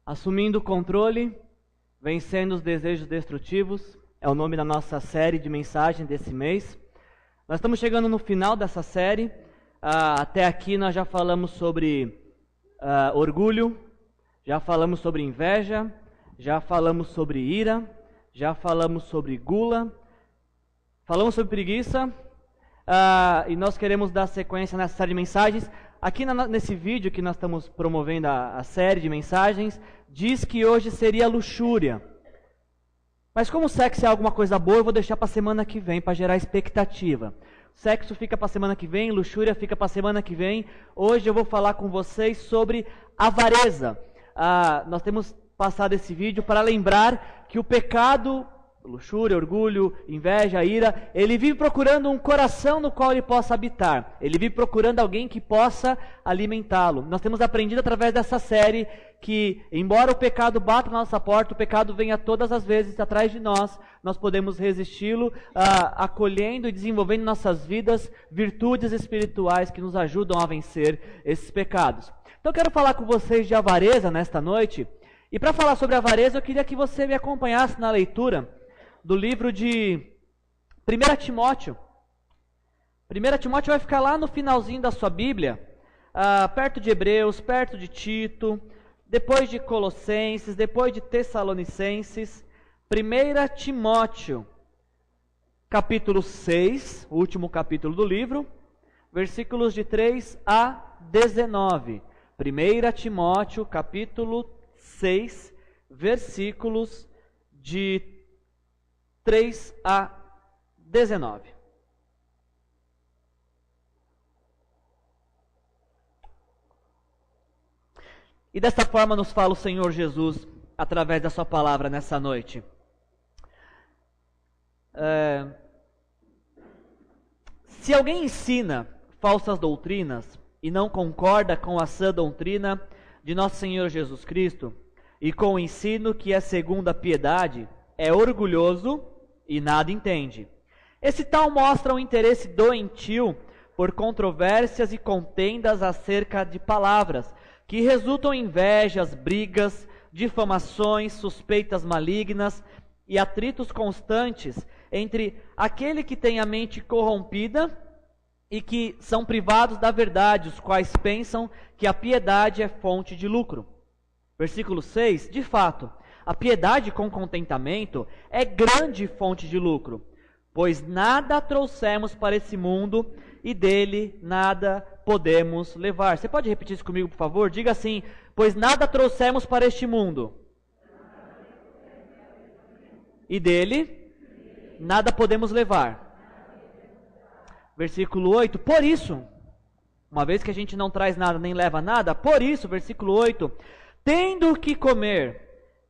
Assumindo o controle, vencendo os desejos destrutivos, é o nome da nossa série de mensagem desse mês. Nós estamos chegando no final dessa série. Até aqui nós já falamos sobre orgulho, já falamos sobre inveja, já falamos sobre ira, já falamos sobre gula, falamos sobre preguiça, e nós queremos dar sequência nessa série de mensagens. Aqui nesse vídeo que nós estamos promovendo a série de mensagens, diz que hoje seria luxúria. Mas como sexo é alguma coisa boa, eu vou deixar para a semana que vem, para gerar expectativa. Sexo fica para a semana que vem, luxúria fica para a semana que vem. Hoje eu vou falar com vocês sobre avareza. Nós temos passado esse vídeo para lembrar que o pecado, luxúria, orgulho, inveja, ira, ele vive procurando um coração no qual ele possa habitar. Ele vive procurando alguém que possa alimentá-lo. Nós temos aprendido através dessa série que, embora o pecado bata na nossa porta, o pecado venha todas as vezes atrás de nós, nós podemos resisti-lo, acolhendo e desenvolvendo em nossas vidas virtudes espirituais que nos ajudam a vencer esses pecados. Então eu quero falar com vocês de avareza nesta noite. E para falar sobre avareza, eu queria que você me acompanhasse na leitura do livro de 1 Timóteo. 1 Timóteo vai ficar lá no finalzinho da sua Bíblia, perto de Hebreus, perto de Tito, depois de Colossenses, depois de Tessalonicenses. 1 Timóteo, capítulo 6, o último capítulo do livro, versículos de 3 a 19. 1 Timóteo, capítulo 6, versículos de 3 a 19. E desta forma nos fala o Senhor Jesus através da sua palavra nessa noite. Se alguém ensina falsas doutrinas e não concorda com a sã doutrina de nosso Senhor Jesus Cristo e com o ensino que é segundo a piedade, é orgulhoso e nada entende. Esse tal mostra um interesse doentio por controvérsias e contendas acerca de palavras, que resultam em invejas, brigas, difamações, suspeitas malignas e atritos constantes entre aquele que tem a mente corrompida e que são privados da verdade, os quais pensam que a piedade é fonte de lucro. Versículo 6, de fato, a piedade com contentamento é grande fonte de lucro, pois nada trouxemos para esse mundo e dele nada podemos levar. Você pode repetir isso comigo, por favor? Diga assim: pois nada trouxemos para este mundo e dele nada podemos levar. Versículo 8, por isso, uma vez que a gente não traz nada nem leva nada, por isso, versículo 8, tendo o que comer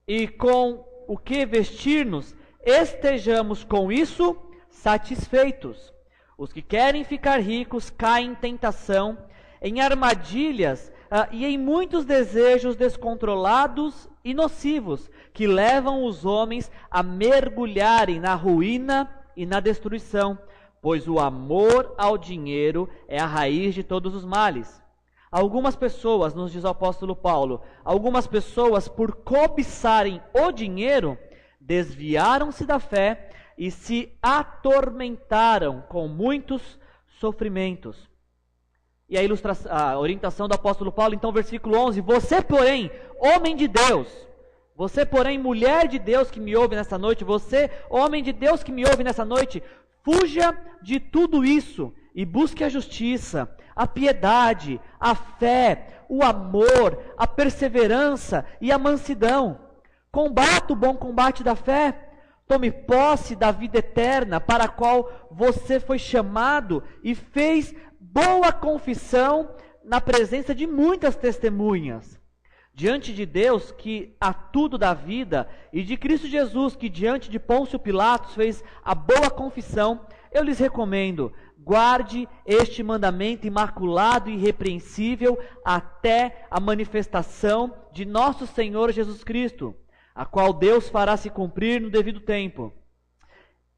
e com o que vestir-nos, estejamos com isso satisfeitos. Os que querem ficar ricos caem em tentação, em armadilhas e em muitos desejos descontrolados e nocivos, que levam os homens a mergulharem na ruína e na destruição, pois o amor ao dinheiro é a raiz de todos os males. Algumas pessoas, nos diz o apóstolo Paulo, algumas pessoas, por cobiçarem o dinheiro, desviaram-se da fé e se atormentaram com muitos sofrimentos. E a orientação do apóstolo Paulo, então, versículo 11, você, porém, homem de Deus, você, porém, mulher de Deus que me ouve nessa noite, você, homem de Deus que me ouve nessa noite, fuja de tudo isso e busque a justiça, a piedade, a fé, o amor, a perseverança e a mansidão. Combata o bom combate da fé, tome posse da vida eterna para a qual você foi chamado e fez boa confissão na presença de muitas testemunhas. Diante de Deus, que a tudo dá vida, e de Cristo Jesus, que diante de Pôncio Pilatos fez a boa confissão, eu lhes recomendo, guarde este mandamento imaculado e irrepreensível até a manifestação de nosso Senhor Jesus Cristo, a qual Deus fará se cumprir no devido tempo.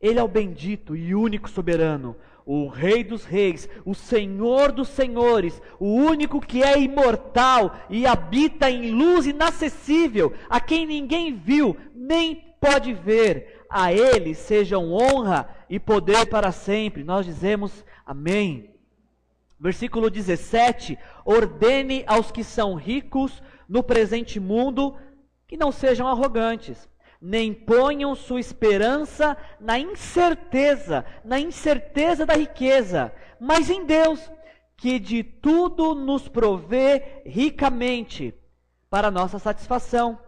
Ele é o bendito e único soberano, o Rei dos Reis, o Senhor dos Senhores, o único que é imortal e habita em luz inacessível, a quem ninguém viu, nem pode ver. A Ele sejam honra e poder para sempre. Nós dizemos amém. Versículo 17: ordene aos que são ricos no presente mundo que não sejam arrogantes, nem ponham sua esperança na incerteza da riqueza, mas em Deus, que de tudo nos provê ricamente para nossa satisfação.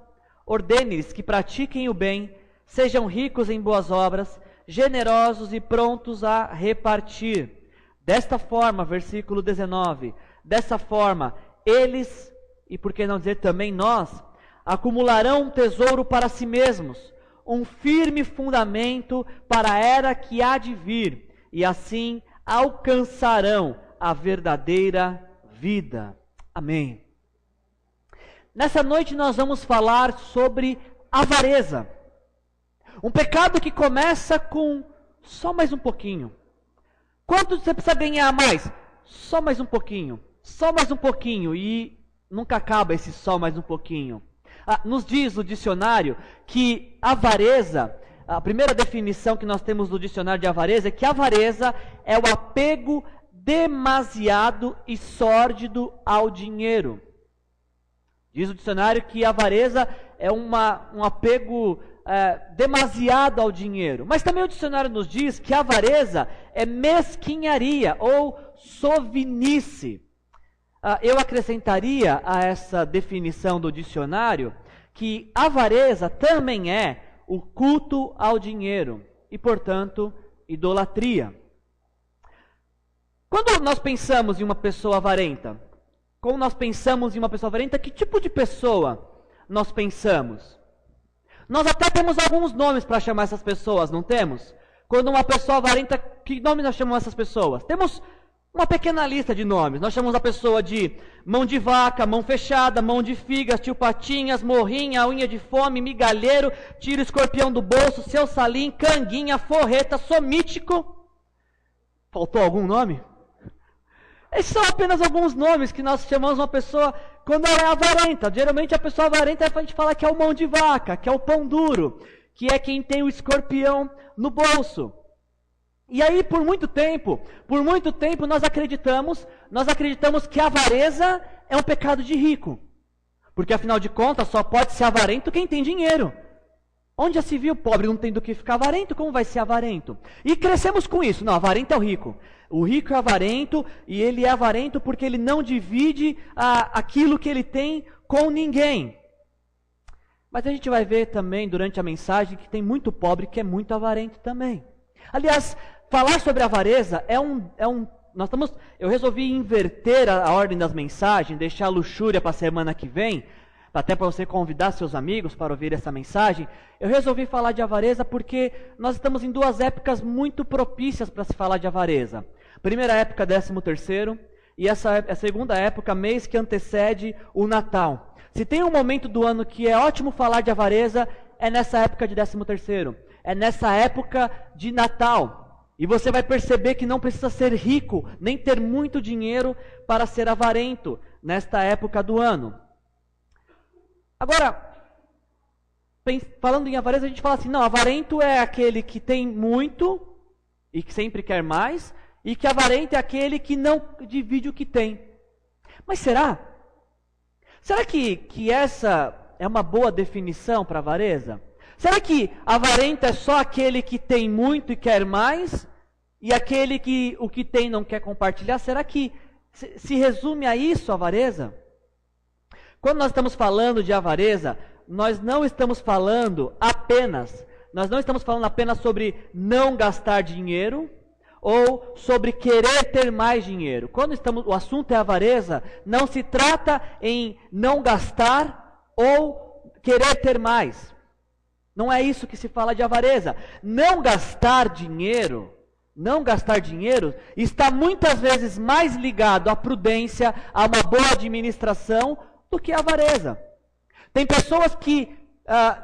Ordene-lhes que pratiquem o bem, sejam ricos em boas obras, generosos e prontos a repartir. Desta forma, versículo 19, dessa forma, eles, e por que não dizer também nós, acumularão um tesouro para si mesmos, um firme fundamento para a era que há de vir, e assim alcançarão a verdadeira vida. Amém. Nessa noite nós vamos falar sobre avareza. Um pecado que começa com só mais um pouquinho. Quanto você precisa ganhar mais? Só mais um pouquinho. Só mais um pouquinho. E nunca acaba esse só mais um pouquinho. Nos diz o dicionário que avareza, a primeira definição que nós temos no dicionário de avareza é que avareza é o apego demasiado e sórdido ao dinheiro. Diz o dicionário que avareza é um apego demasiado ao dinheiro. Mas também o dicionário nos diz que avareza é mesquinharia ou sovinice. Eu acrescentaria a essa definição do dicionário que avareza também é o culto ao dinheiro e, portanto, idolatria. Quando nós pensamos em uma pessoa avarenta, que tipo de pessoa nós pensamos? Nós até temos alguns nomes para chamar essas pessoas, não temos? Quando uma pessoa avarenta, que nome nós chamamos essas pessoas? Temos uma pequena lista de nomes. Nós chamamos a pessoa de mão de vaca, mão fechada, mão de figas, tio Patinhas, morrinha, unha de fome, migalheiro, tira o escorpião do bolso, seu salim, canguinha, forreta, somítico. Faltou algum nome? Esses são apenas alguns nomes que nós chamamos uma pessoa quando ela é avarenta. Geralmente a pessoa avarenta a gente fala que é o mão de vaca, que é o pão duro, que é quem tem o escorpião no bolso. E aí por muito tempo nós acreditamos que a avareza é um pecado de rico. Porque afinal de contas só pode ser avarento quem tem dinheiro. Onde já se viu pobre não tem do que ficar avarento, como vai ser avarento? E crescemos com isso. Não, avarento é o rico. O rico é avarento e ele é avarento porque ele não divide aquilo que ele tem com ninguém. Mas a gente vai ver também durante a mensagem que tem muito pobre que é muito avarento também. Aliás, falar sobre avareza eu resolvi inverter a ordem das mensagens, deixar a luxúria para a semana que vem, até para você convidar seus amigos para ouvir essa mensagem. Eu resolvi falar de avareza porque nós estamos em duas épocas muito propícias para se falar de avareza. Primeira época, 13º, e a segunda época, mês que antecede o Natal. Se tem um momento do ano que é ótimo falar de avareza, é nessa época de 13º. É nessa época de Natal. E você vai perceber que não precisa ser rico, nem ter muito dinheiro para ser avarento nesta época do ano. Agora, falando em avareza, a gente fala assim, não, avarento é aquele que tem muito e que sempre quer mais, e que avarento é aquele que não divide o que tem. Mas será? Será que essa é uma boa definição para avareza? Será que avarento é só aquele que tem muito e quer mais, e aquele que o que tem não quer compartilhar? Será que se resume a isso a avareza? Quando nós estamos falando de avareza, nós não estamos falando apenas sobre não gastar dinheiro ou sobre querer ter mais dinheiro. Quando o assunto é avareza, não se trata em não gastar ou querer ter mais. Não é isso que se fala de avareza. Não gastar dinheiro está muitas vezes mais ligado à prudência, a uma boa administração, do que a avareza. Tem pessoas que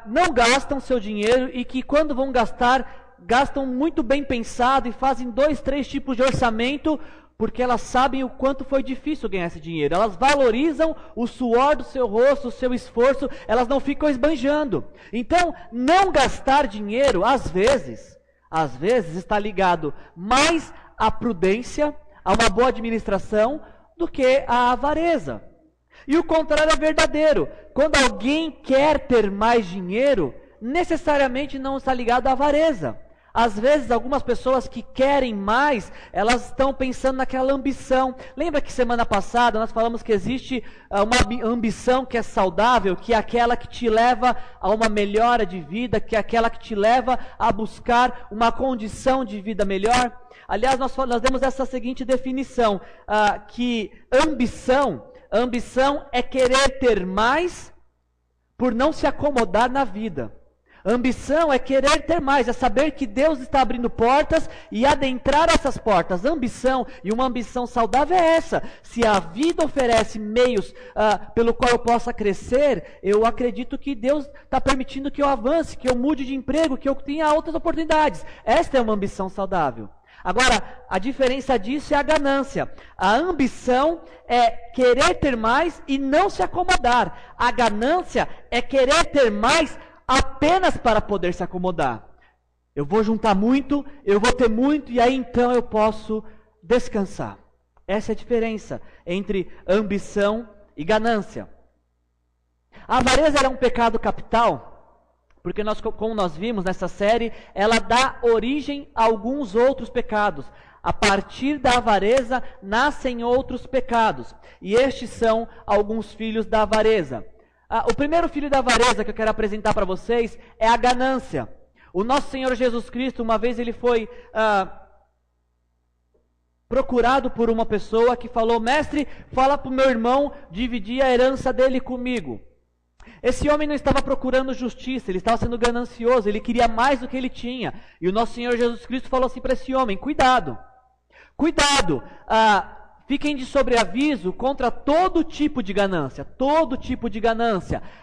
não gastam seu dinheiro e que quando vão gastar, gastam muito bem pensado e fazem 2, 3 tipos de orçamento, porque elas sabem o quanto foi difícil ganhar esse dinheiro. Elas valorizam o suor do seu rosto, o seu esforço, elas não ficam esbanjando. Então, não gastar dinheiro, às vezes está ligado mais à prudência, a uma boa administração, do que à avareza. E o contrário é verdadeiro. Quando alguém quer ter mais dinheiro, necessariamente não está ligado à avareza. Às vezes, algumas pessoas que querem mais, elas estão pensando naquela ambição. Lembra que semana passada nós falamos que existe uma ambição que é saudável, que é aquela que te leva a uma melhora de vida, que é aquela que te leva a buscar uma condição de vida melhor? Aliás, nós demos essa seguinte definição, que ambição é querer ter mais por não se acomodar na vida. Ambição é querer ter mais, é saber que Deus está abrindo portas e adentrar essas portas. Ambição, e uma ambição saudável é essa. Se a vida oferece meios pelo qual eu possa crescer, eu acredito que Deus está permitindo que eu avance, que eu mude de emprego, que eu tenha outras oportunidades. Esta é uma ambição saudável. Agora, a diferença disso é a ganância. A ambição é querer ter mais e não se acomodar. A ganância é querer ter mais apenas para poder se acomodar. Eu vou juntar muito, eu vou ter muito, e aí então eu posso descansar. Essa é a diferença entre ambição e ganância. A avareza era um pecado capital, porque como nós vimos nessa série, ela dá origem a alguns outros pecados. A partir da avareza nascem outros pecados, e estes são alguns filhos da avareza. O primeiro filho da avareza que eu quero apresentar para vocês é a ganância. O nosso Senhor Jesus Cristo, uma vez ele foi procurado por uma pessoa que falou: mestre, fala para o meu irmão dividir a herança dele comigo. Esse homem não estava procurando justiça, ele estava sendo ganancioso, ele queria mais do que ele tinha. E o nosso Senhor Jesus Cristo falou assim para esse homem: cuidado, fiquem de sobreaviso contra todo tipo de ganância,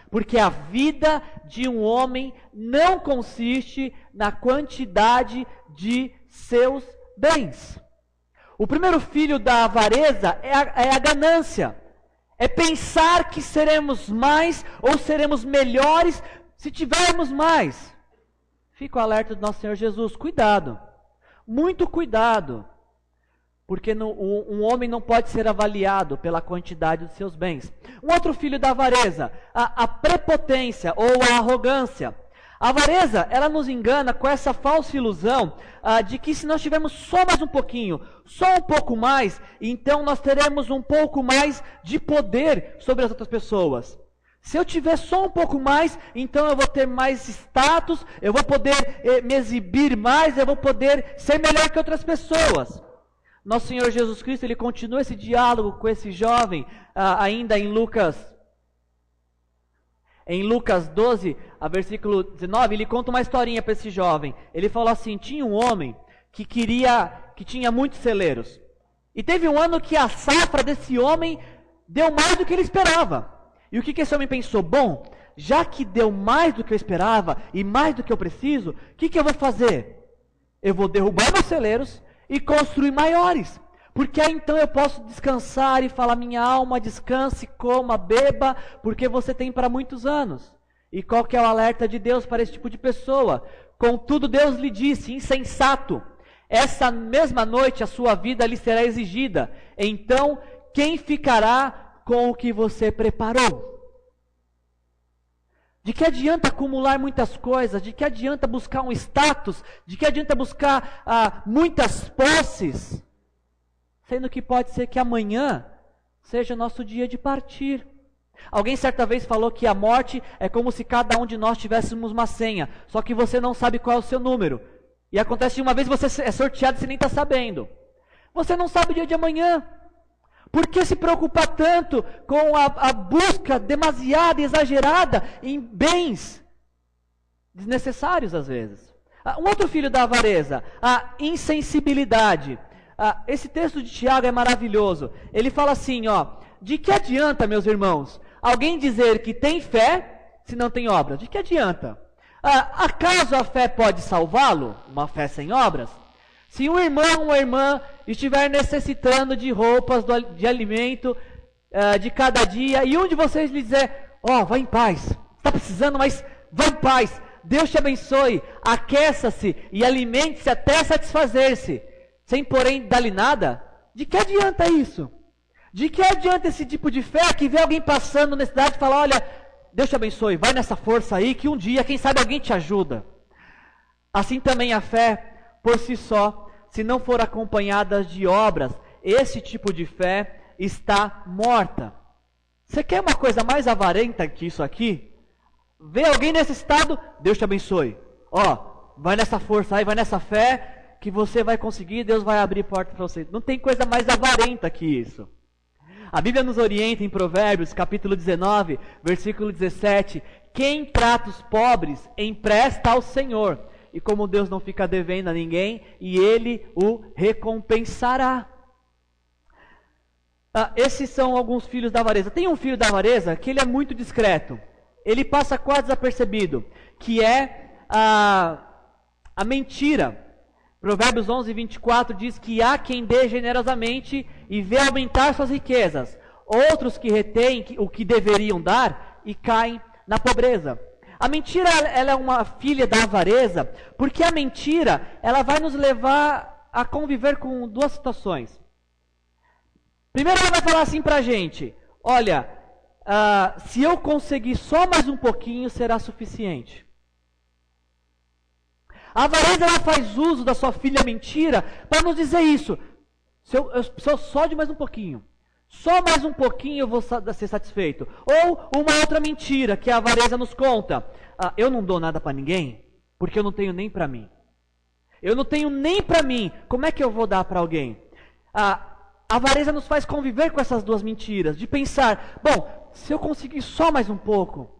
porque a vida de um homem não consiste na quantidade de seus bens. O primeiro filho da avareza é a ganância, é pensar que seremos mais ou seremos melhores se tivermos mais. Fica o alerta do nosso Senhor Jesus: cuidado, muito cuidado. Porque um homem não pode ser avaliado pela quantidade dos seus bens. Um outro filho da avareza, a prepotência ou a arrogância. A avareza, ela nos engana com essa falsa ilusão de que se nós tivermos só mais um pouquinho, só um pouco mais, então nós teremos um pouco mais de poder sobre as outras pessoas. Se eu tiver só um pouco mais, então eu vou ter mais status, eu vou poder me exibir mais, eu vou poder ser melhor que outras pessoas. Nosso Senhor Jesus Cristo, ele continua esse diálogo com esse jovem, ainda em Lucas 12, a versículo 19, ele conta uma historinha para esse jovem. Ele falou assim: tinha um homem que tinha muitos celeiros. E teve um ano que a safra desse homem deu mais do que ele esperava. E o que esse homem pensou? Bom, já que deu mais do que eu esperava e mais do que eu preciso, o que eu vou fazer? Eu vou derrubar meus celeiros e construir maiores, porque aí então eu posso descansar e falar: minha alma, descanse, coma, beba, porque você tem para muitos anos. E qual que é o alerta de Deus para esse tipo de pessoa? Contudo, Deus lhe disse: insensato, essa mesma noite a sua vida lhe será exigida, então quem ficará com o que você preparou? De que adianta acumular muitas coisas? De que adianta buscar um status? De que adianta buscar muitas posses? Sendo que pode ser que amanhã seja o nosso dia de partir. Alguém certa vez falou que a morte é como se cada um de nós tivéssemos uma senha, só que você não sabe qual é o seu número. E acontece de uma vez você é sorteado e você nem está sabendo. Você não sabe o dia de amanhã. Por que se preocupar tanto com a busca demasiada e exagerada em bens desnecessários às vezes? Um outro filho da avareza, a insensibilidade. Esse texto de Tiago é maravilhoso. Ele fala assim, de que adianta, meus irmãos, alguém dizer que tem fé se não tem obras? De que adianta? Acaso a fé pode salvá-lo? Uma fé sem obras? Se um irmão ou uma irmã estiver necessitando de roupas, de alimento, de cada dia, e um de vocês lhe dizer, vai em paz, está precisando, mas vai em paz, Deus te abençoe, aqueça-se e alimente-se até satisfazer-se, sem porém dar-lhe nada, de que adianta isso? De que adianta esse tipo de fé que vê alguém passando necessidade e fala, olha, Deus te abençoe, vai nessa força aí que um dia, quem sabe, alguém te ajuda. Assim também a fé, por si só, se não for acompanhada de obras, esse tipo de fé está morta. Você quer uma coisa mais avarenta que isso aqui? Vê alguém nesse estado, Deus te abençoe. Vai nessa força aí, vai nessa fé, que você vai conseguir, Deus vai abrir porta para você. Não tem coisa mais avarenta que isso. A Bíblia nos orienta em Provérbios, capítulo 19, versículo 17. Quem trata os pobres, empresta ao Senhor. E como Deus não fica devendo a ninguém, e Ele o recompensará. Esses são alguns filhos da avareza. Tem um filho da avareza que ele é muito discreto. Ele passa quase desapercebido, que é a mentira. Provérbios 11, 24 diz que há quem dê generosamente e vê aumentar suas riquezas. Outros que retêm o que deveriam dar e caem na pobreza. A mentira, ela é uma filha da avareza, porque a mentira, ela vai nos levar a conviver com duas situações. Primeiro, ela vai falar assim pra gente, olha, se eu conseguir só mais um pouquinho, será suficiente. A avareza, ela faz uso da sua filha mentira para nos dizer isso. Se eu preciso só de mais um pouquinho. Só mais um pouquinho eu vou ser satisfeito. Ou uma outra mentira que a avareza nos conta. Eu não dou nada para ninguém, porque eu não tenho nem para mim. Eu não tenho nem para mim. Como é que eu vou dar para alguém? A avareza nos faz conviver com essas duas mentiras. De pensar, bom, se eu conseguir só mais um pouco...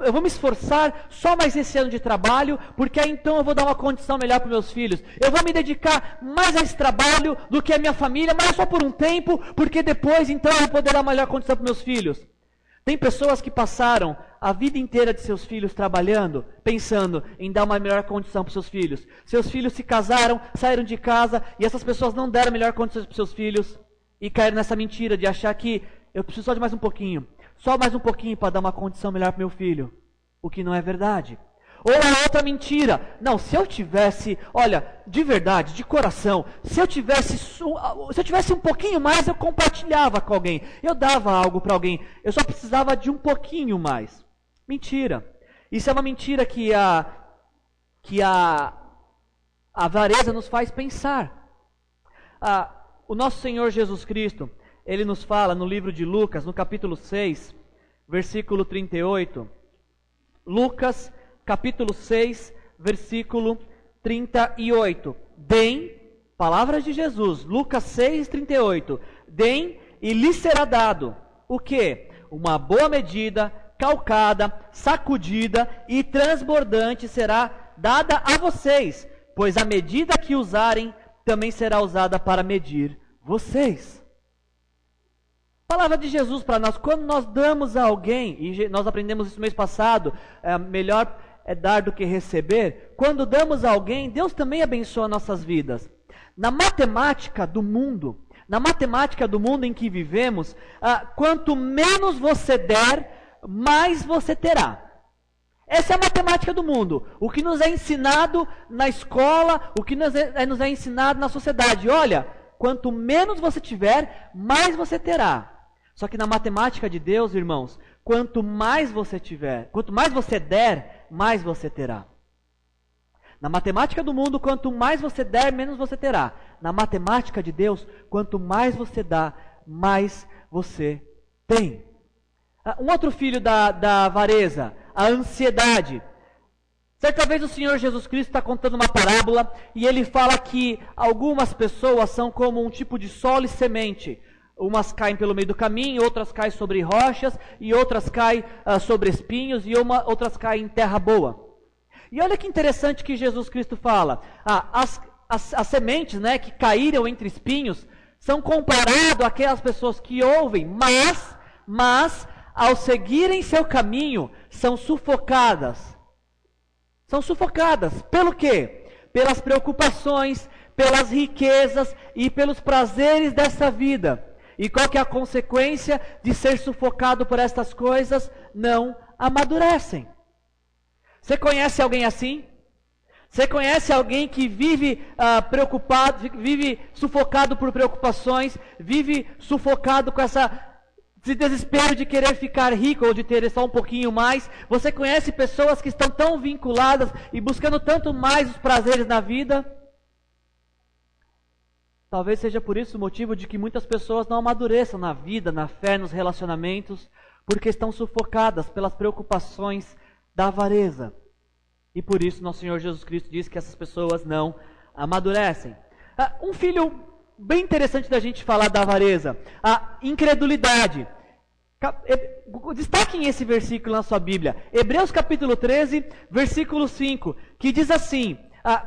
Eu vou me esforçar só mais esse ano de trabalho, porque aí então eu vou dar uma condição melhor para meus filhos. Eu vou me dedicar mais a esse trabalho do que a minha família, mas só por um tempo, porque depois então eu vou poder dar uma melhor condição para meus filhos. Tem pessoas que passaram a vida inteira de seus filhos trabalhando, pensando em dar uma melhor condição para seus filhos. Seus filhos se casaram, saíram de casa, e essas pessoas não deram a melhor condição para seus filhos, e caíram nessa mentira de achar que eu preciso só de mais um pouquinho. Só mais um pouquinho para dar uma condição melhor para meu filho. O que não é verdade. Ou a outra mentira. Não, se eu tivesse, olha, de verdade, de coração, se eu tivesse um pouquinho mais, eu compartilhava com alguém. Eu dava algo para alguém. Eu só precisava de um pouquinho mais. Mentira. Isso é uma mentira que a avareza nos faz pensar. O nosso Senhor Jesus Cristo, Ele nos fala no livro de Lucas, no capítulo 6, versículo 38. Lucas, capítulo 6, versículo 38. Deem, palavras de Jesus, Lucas 6, 38. Deem e lhes será dado. O quê? Uma boa medida, calcada, sacudida e transbordante será dada a vocês, pois a medida que usarem também será usada para medir vocês. Palavra de Jesus para nós, quando nós damos a alguém, e nós aprendemos isso mês passado, melhor é dar do que receber. Quando damos a alguém, Deus também abençoa nossas vidas. Na matemática do mundo em que vivemos, quanto menos você der, mais você terá. Essa é a matemática do mundo. O que nos é ensinado na escola, o que nos é ensinado na sociedade. Olha, quanto menos você tiver, mais você terá. Só que na matemática de Deus, irmãos, quanto mais você tiver, quanto mais você der, mais você terá. Na matemática do mundo, quanto mais você der, menos você terá. Na matemática de Deus, quanto mais você dá, mais você tem. Um outro filho da avareza, a ansiedade. Certa vez o Senhor Jesus Cristo está contando uma parábola e ele fala que algumas pessoas são como um tipo de solo e semente. Umas caem pelo meio do caminho, outras caem sobre rochas, e outras caem sobre espinhos, e outras caem em terra boa. E olha que interessante que Jesus Cristo fala. As sementes, né, que caíram entre espinhos são comparadas àquelas pessoas que ouvem, mas ao seguirem seu caminho, são sufocadas São sufocadas. Pelo quê? Pelas preocupações, pelas riquezas e pelos prazeres dessa vida. E qual que é a consequência de ser sufocado por estas coisas? Não amadurecem. Você conhece alguém assim? Você conhece alguém que vive preocupado, vive sufocado por preocupações, vive sufocado com esse desespero de querer ficar rico ou de ter só um pouquinho mais? Você conhece pessoas que estão tão vinculadas e buscando tanto mais os prazeres na vida? Talvez seja por isso o motivo de que muitas pessoas não amadureçam na vida, na fé, nos relacionamentos, porque estão sufocadas pelas preocupações da avareza. E por isso nosso Senhor Jesus Cristo diz que essas pessoas não amadurecem. Um filho bem interessante da gente falar da avareza, a incredulidade. Destaquem esse versículo na sua Bíblia, Hebreus capítulo 13, versículo 5, que diz assim: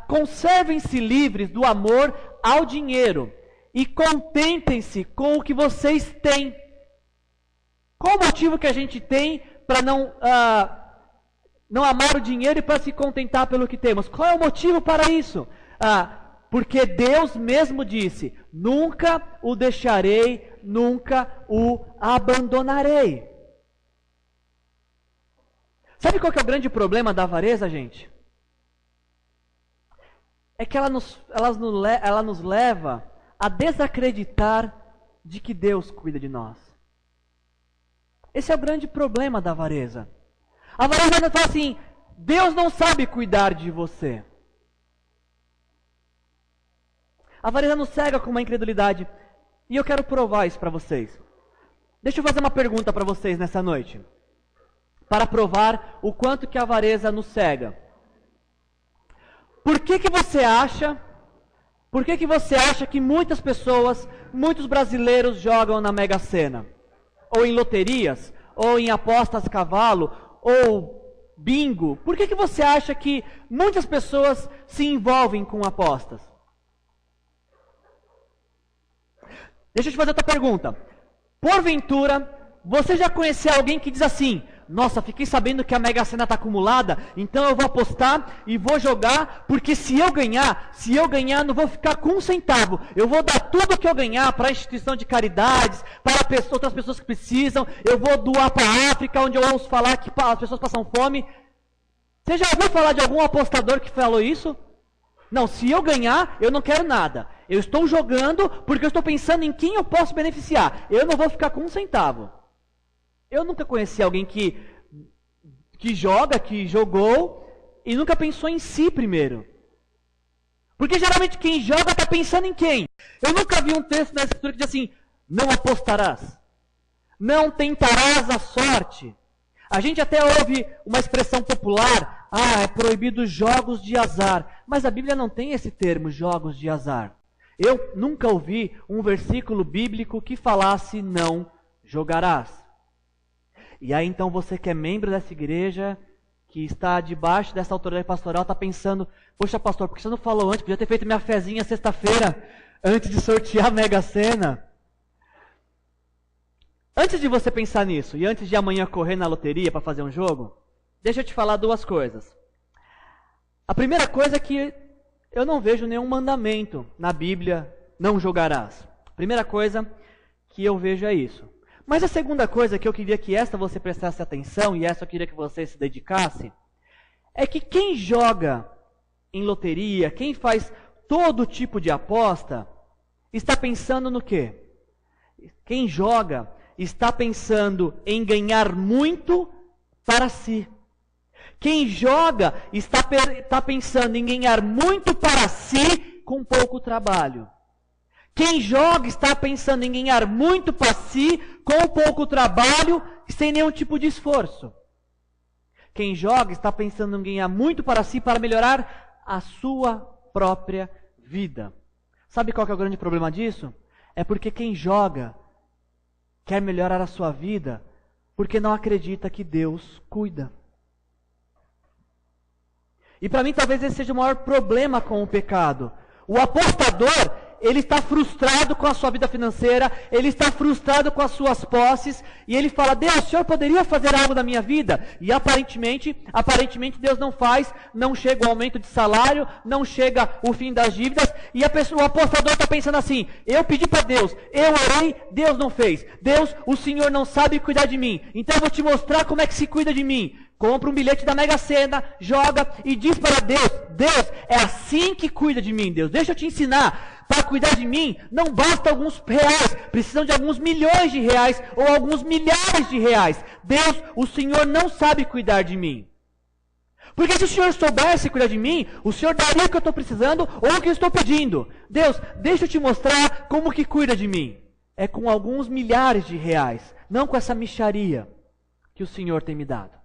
conservem-se livres do amor ao dinheiro e contentem-se com o que vocês têm. Qual o motivo que a gente tem para não amar o dinheiro e para se contentar pelo que temos? Qual é o motivo para isso? Porque Deus mesmo disse: nunca o deixarei, nunca o abandonarei. Sabe qual que é o grande problema da avareza, gente? É que ela nos leva a desacreditar de que Deus cuida de nós. Esse é o grande problema da avareza. A avareza não fala assim: Deus não sabe cuidar de você. A avareza nos cega com uma incredulidade. E eu quero provar isso para vocês. Deixa eu fazer uma pergunta para vocês nessa noite, para provar o quanto que a avareza nos cega. Por que você acha que muitas pessoas, muitos brasileiros jogam na Mega Sena? Ou em loterias, ou em apostas cavalo, ou bingo? Por que você acha que muitas pessoas se envolvem com apostas? Deixa eu te fazer outra pergunta. Porventura, você já conheceu alguém que diz assim: nossa, fiquei sabendo que a Mega Sena está acumulada, então eu vou apostar e vou jogar, porque se eu ganhar, não vou ficar com um centavo. Eu vou dar tudo que eu ganhar para a instituição de caridades, para outras pessoas que precisam. Eu vou doar para a África, onde eu ouço falar que as pessoas passam fome. Você já ouviu falar de algum apostador que falou isso? Não, se eu ganhar, eu não quero nada. Eu estou jogando porque eu estou pensando em quem eu posso beneficiar. Eu não vou ficar com um centavo. Eu nunca conheci alguém que jogou e nunca pensou em si primeiro. Porque geralmente quem joga está pensando em quem? Eu nunca vi um texto na Escritura que diz assim: não apostarás, não tentarás a sorte. A gente até ouve uma expressão popular: é proibido jogos de azar. Mas a Bíblia não tem esse termo, jogos de azar. Eu nunca ouvi um versículo bíblico que falasse não jogarás. E aí então você que é membro dessa igreja, que está debaixo dessa autoridade pastoral, está pensando: poxa pastor, por que você não falou antes? Podia ter feito minha fezinha sexta-feira, antes de sortear a Mega Sena. Antes de você pensar nisso, e antes de amanhã correr na loteria para fazer um jogo, deixa eu te falar duas coisas. A primeira coisa é que eu não vejo nenhum mandamento na Bíblia: não jogarás. A primeira coisa que eu vejo é isso. Mas a segunda coisa que eu queria que esta você prestasse atenção, e essa eu queria que você se dedicasse, é que quem joga em loteria, quem faz todo tipo de aposta, está pensando no quê? Quem joga está pensando em ganhar muito para si. Quem joga está pensando em ganhar muito para si com pouco trabalho. Quem joga está pensando em ganhar muito para si, com pouco trabalho, sem nenhum tipo de esforço. Quem joga está pensando em ganhar muito para si, para melhorar a sua própria vida. Sabe qual que é o grande problema disso? É porque quem joga quer melhorar a sua vida, porque não acredita que Deus cuida. E para mim talvez esse seja o maior problema com o pecado. O apostador, ele está frustrado com a sua vida financeira, ele está frustrado com as suas posses, e ele fala: Deus, o Senhor poderia fazer algo na minha vida? E aparentemente Deus não faz, não chega o aumento de salário, não chega o fim das dívidas, e o apostador está pensando assim: eu pedi para Deus, eu orei, Deus não fez. Deus, o Senhor não sabe cuidar de mim, então eu vou te mostrar como é que se cuida de mim. Compra um bilhete da Mega Sena, joga e diz para Deus: Deus, é assim que cuida de mim, Deus. Deixa eu te ensinar. Para cuidar de mim, não basta alguns reais, precisam de alguns milhões de reais ou alguns milhares de reais. Deus, o Senhor não sabe cuidar de mim. Porque se o Senhor soubesse cuidar de mim, o Senhor daria o que eu estou precisando ou o que eu estou pedindo. Deus, deixa eu te mostrar como que cuida de mim. É com alguns milhares de reais, não com essa mixaria que o Senhor tem me dado.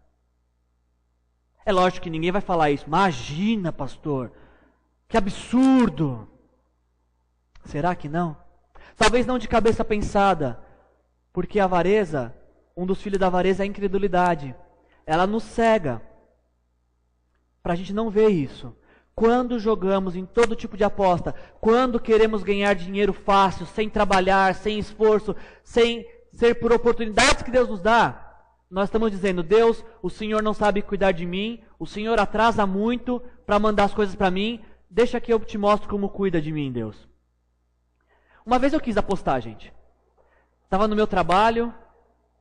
É lógico que ninguém vai falar isso. Imagina, pastor, que absurdo. Será que não? Talvez não de cabeça pensada, porque a avareza, um dos filhos da avareza é a incredulidade. Ela nos cega, para a gente não ver isso. Quando jogamos em todo tipo de aposta, quando queremos ganhar dinheiro fácil, sem trabalhar, sem esforço, sem ser por oportunidades que Deus nos dá, nós estamos dizendo: Deus, o Senhor não sabe cuidar de mim, o Senhor atrasa muito para mandar as coisas para mim, deixa que eu te mostro como cuida de mim, Deus. Uma vez eu quis apostar, gente. Estava no meu trabalho,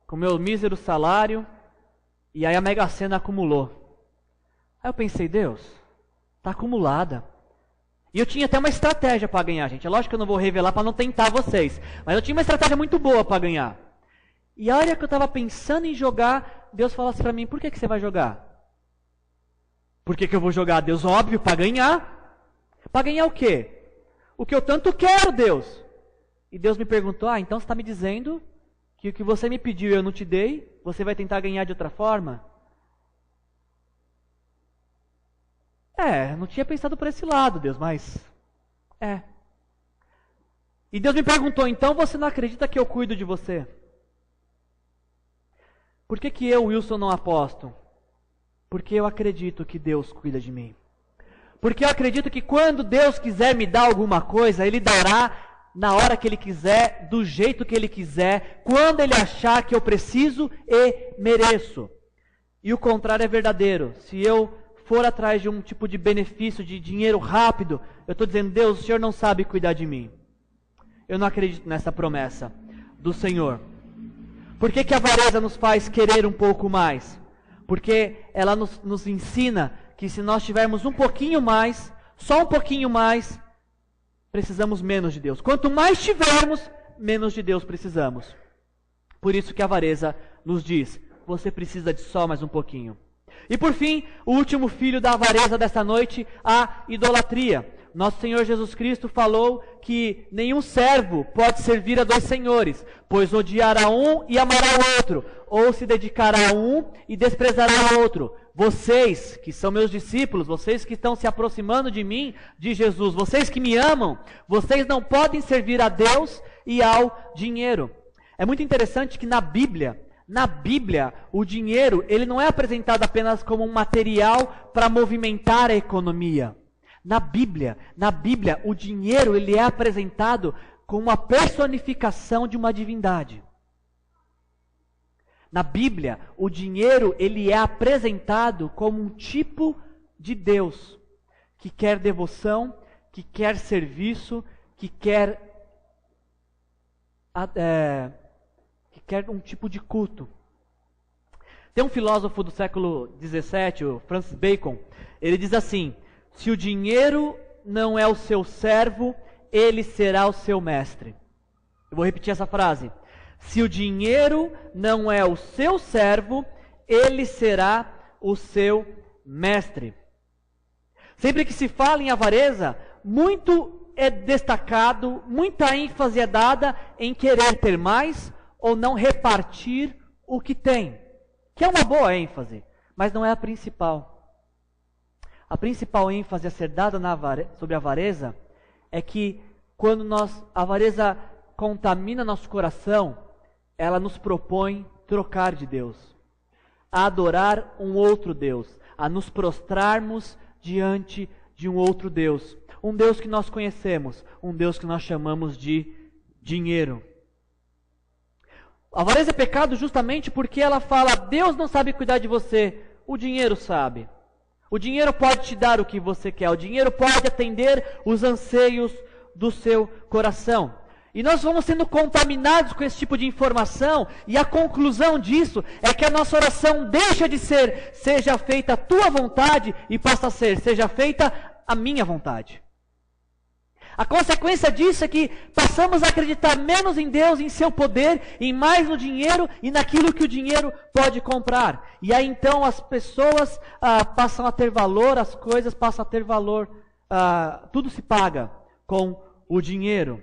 com meu mísero salário, e aí a Mega Sena acumulou. Aí eu pensei: Deus, está acumulada. E eu tinha até uma estratégia para ganhar, gente. É lógico que eu não vou revelar para não tentar vocês, mas eu tinha uma estratégia muito boa para ganhar. E a hora que eu estava pensando em jogar, Deus falou assim para mim: por que você vai jogar? Por que eu vou jogar, Deus? Óbvio, para ganhar. Para ganhar o quê? O que eu tanto quero, Deus. E Deus me perguntou: então você está me dizendo que o que você me pediu e eu não te dei, você vai tentar ganhar de outra forma? Não tinha pensado por esse lado, Deus, mas... E Deus me perguntou: então você não acredita que eu cuido de você? Por que eu, Wilson, não aposto? Porque eu acredito que Deus cuida de mim. Porque eu acredito que quando Deus quiser me dar alguma coisa, Ele dará na hora que Ele quiser, do jeito que Ele quiser, quando Ele achar que eu preciso e mereço. E o contrário é verdadeiro. Se eu for atrás de um tipo de benefício, de dinheiro rápido, eu estou dizendo: Deus, o Senhor não sabe cuidar de mim. Eu não acredito nessa promessa do Senhor. Por que a avareza nos faz querer um pouco mais? Porque ela nos ensina que se nós tivermos um pouquinho mais, só um pouquinho mais, precisamos menos de Deus. Quanto mais tivermos, menos de Deus precisamos. Por isso que a avareza nos diz: você precisa de só mais um pouquinho. E por fim, o último filho da avareza desta noite, a idolatria. Nosso Senhor Jesus Cristo falou que nenhum servo pode servir a dois senhores, pois odiará um e amará o outro, ou se dedicará a um e desprezará o outro. Vocês, que são meus discípulos, vocês que estão se aproximando de mim, de Jesus, vocês que me amam, vocês não podem servir a Deus e ao dinheiro. É muito interessante que na Bíblia, o dinheiro, ele não é apresentado apenas como um material para movimentar a economia. Na Bíblia, o dinheiro, ele é apresentado como uma personificação de uma divindade. Na Bíblia, o dinheiro, ele é apresentado como um tipo de Deus, que quer devoção, que quer serviço, que quer um tipo de culto. Tem um filósofo do século XVII, o Francis Bacon, ele diz assim: se o dinheiro não é o seu servo, ele será o seu mestre. Eu vou repetir essa frase. Se o dinheiro não é o seu servo, ele será o seu mestre. Sempre que se fala em avareza, muito é destacado, muita ênfase é dada em querer ter mais ou não repartir o que tem. Que é uma boa ênfase, mas não é a principal. A principal ênfase a ser dada sobre a avareza é que quando a avareza contamina nosso coração, ela nos propõe trocar de Deus, a adorar um outro Deus, a nos prostrarmos diante de um outro Deus. Um Deus que nós conhecemos, um Deus que nós chamamos de dinheiro. A avareza é pecado justamente porque ela fala: Deus não sabe cuidar de você, o dinheiro sabe. O dinheiro pode te dar o que você quer, o dinheiro pode atender os anseios do seu coração. E nós vamos sendo contaminados com esse tipo de informação, e a conclusão disso é que a nossa oração deixa de ser: seja feita a tua vontade, e passa a ser: seja feita a minha vontade. A consequência disso é que passamos a acreditar menos em Deus, em seu poder, e mais no dinheiro e naquilo que o dinheiro pode comprar. E aí então as pessoas passam a ter valor, as coisas passam a ter valor, tudo se paga com o dinheiro.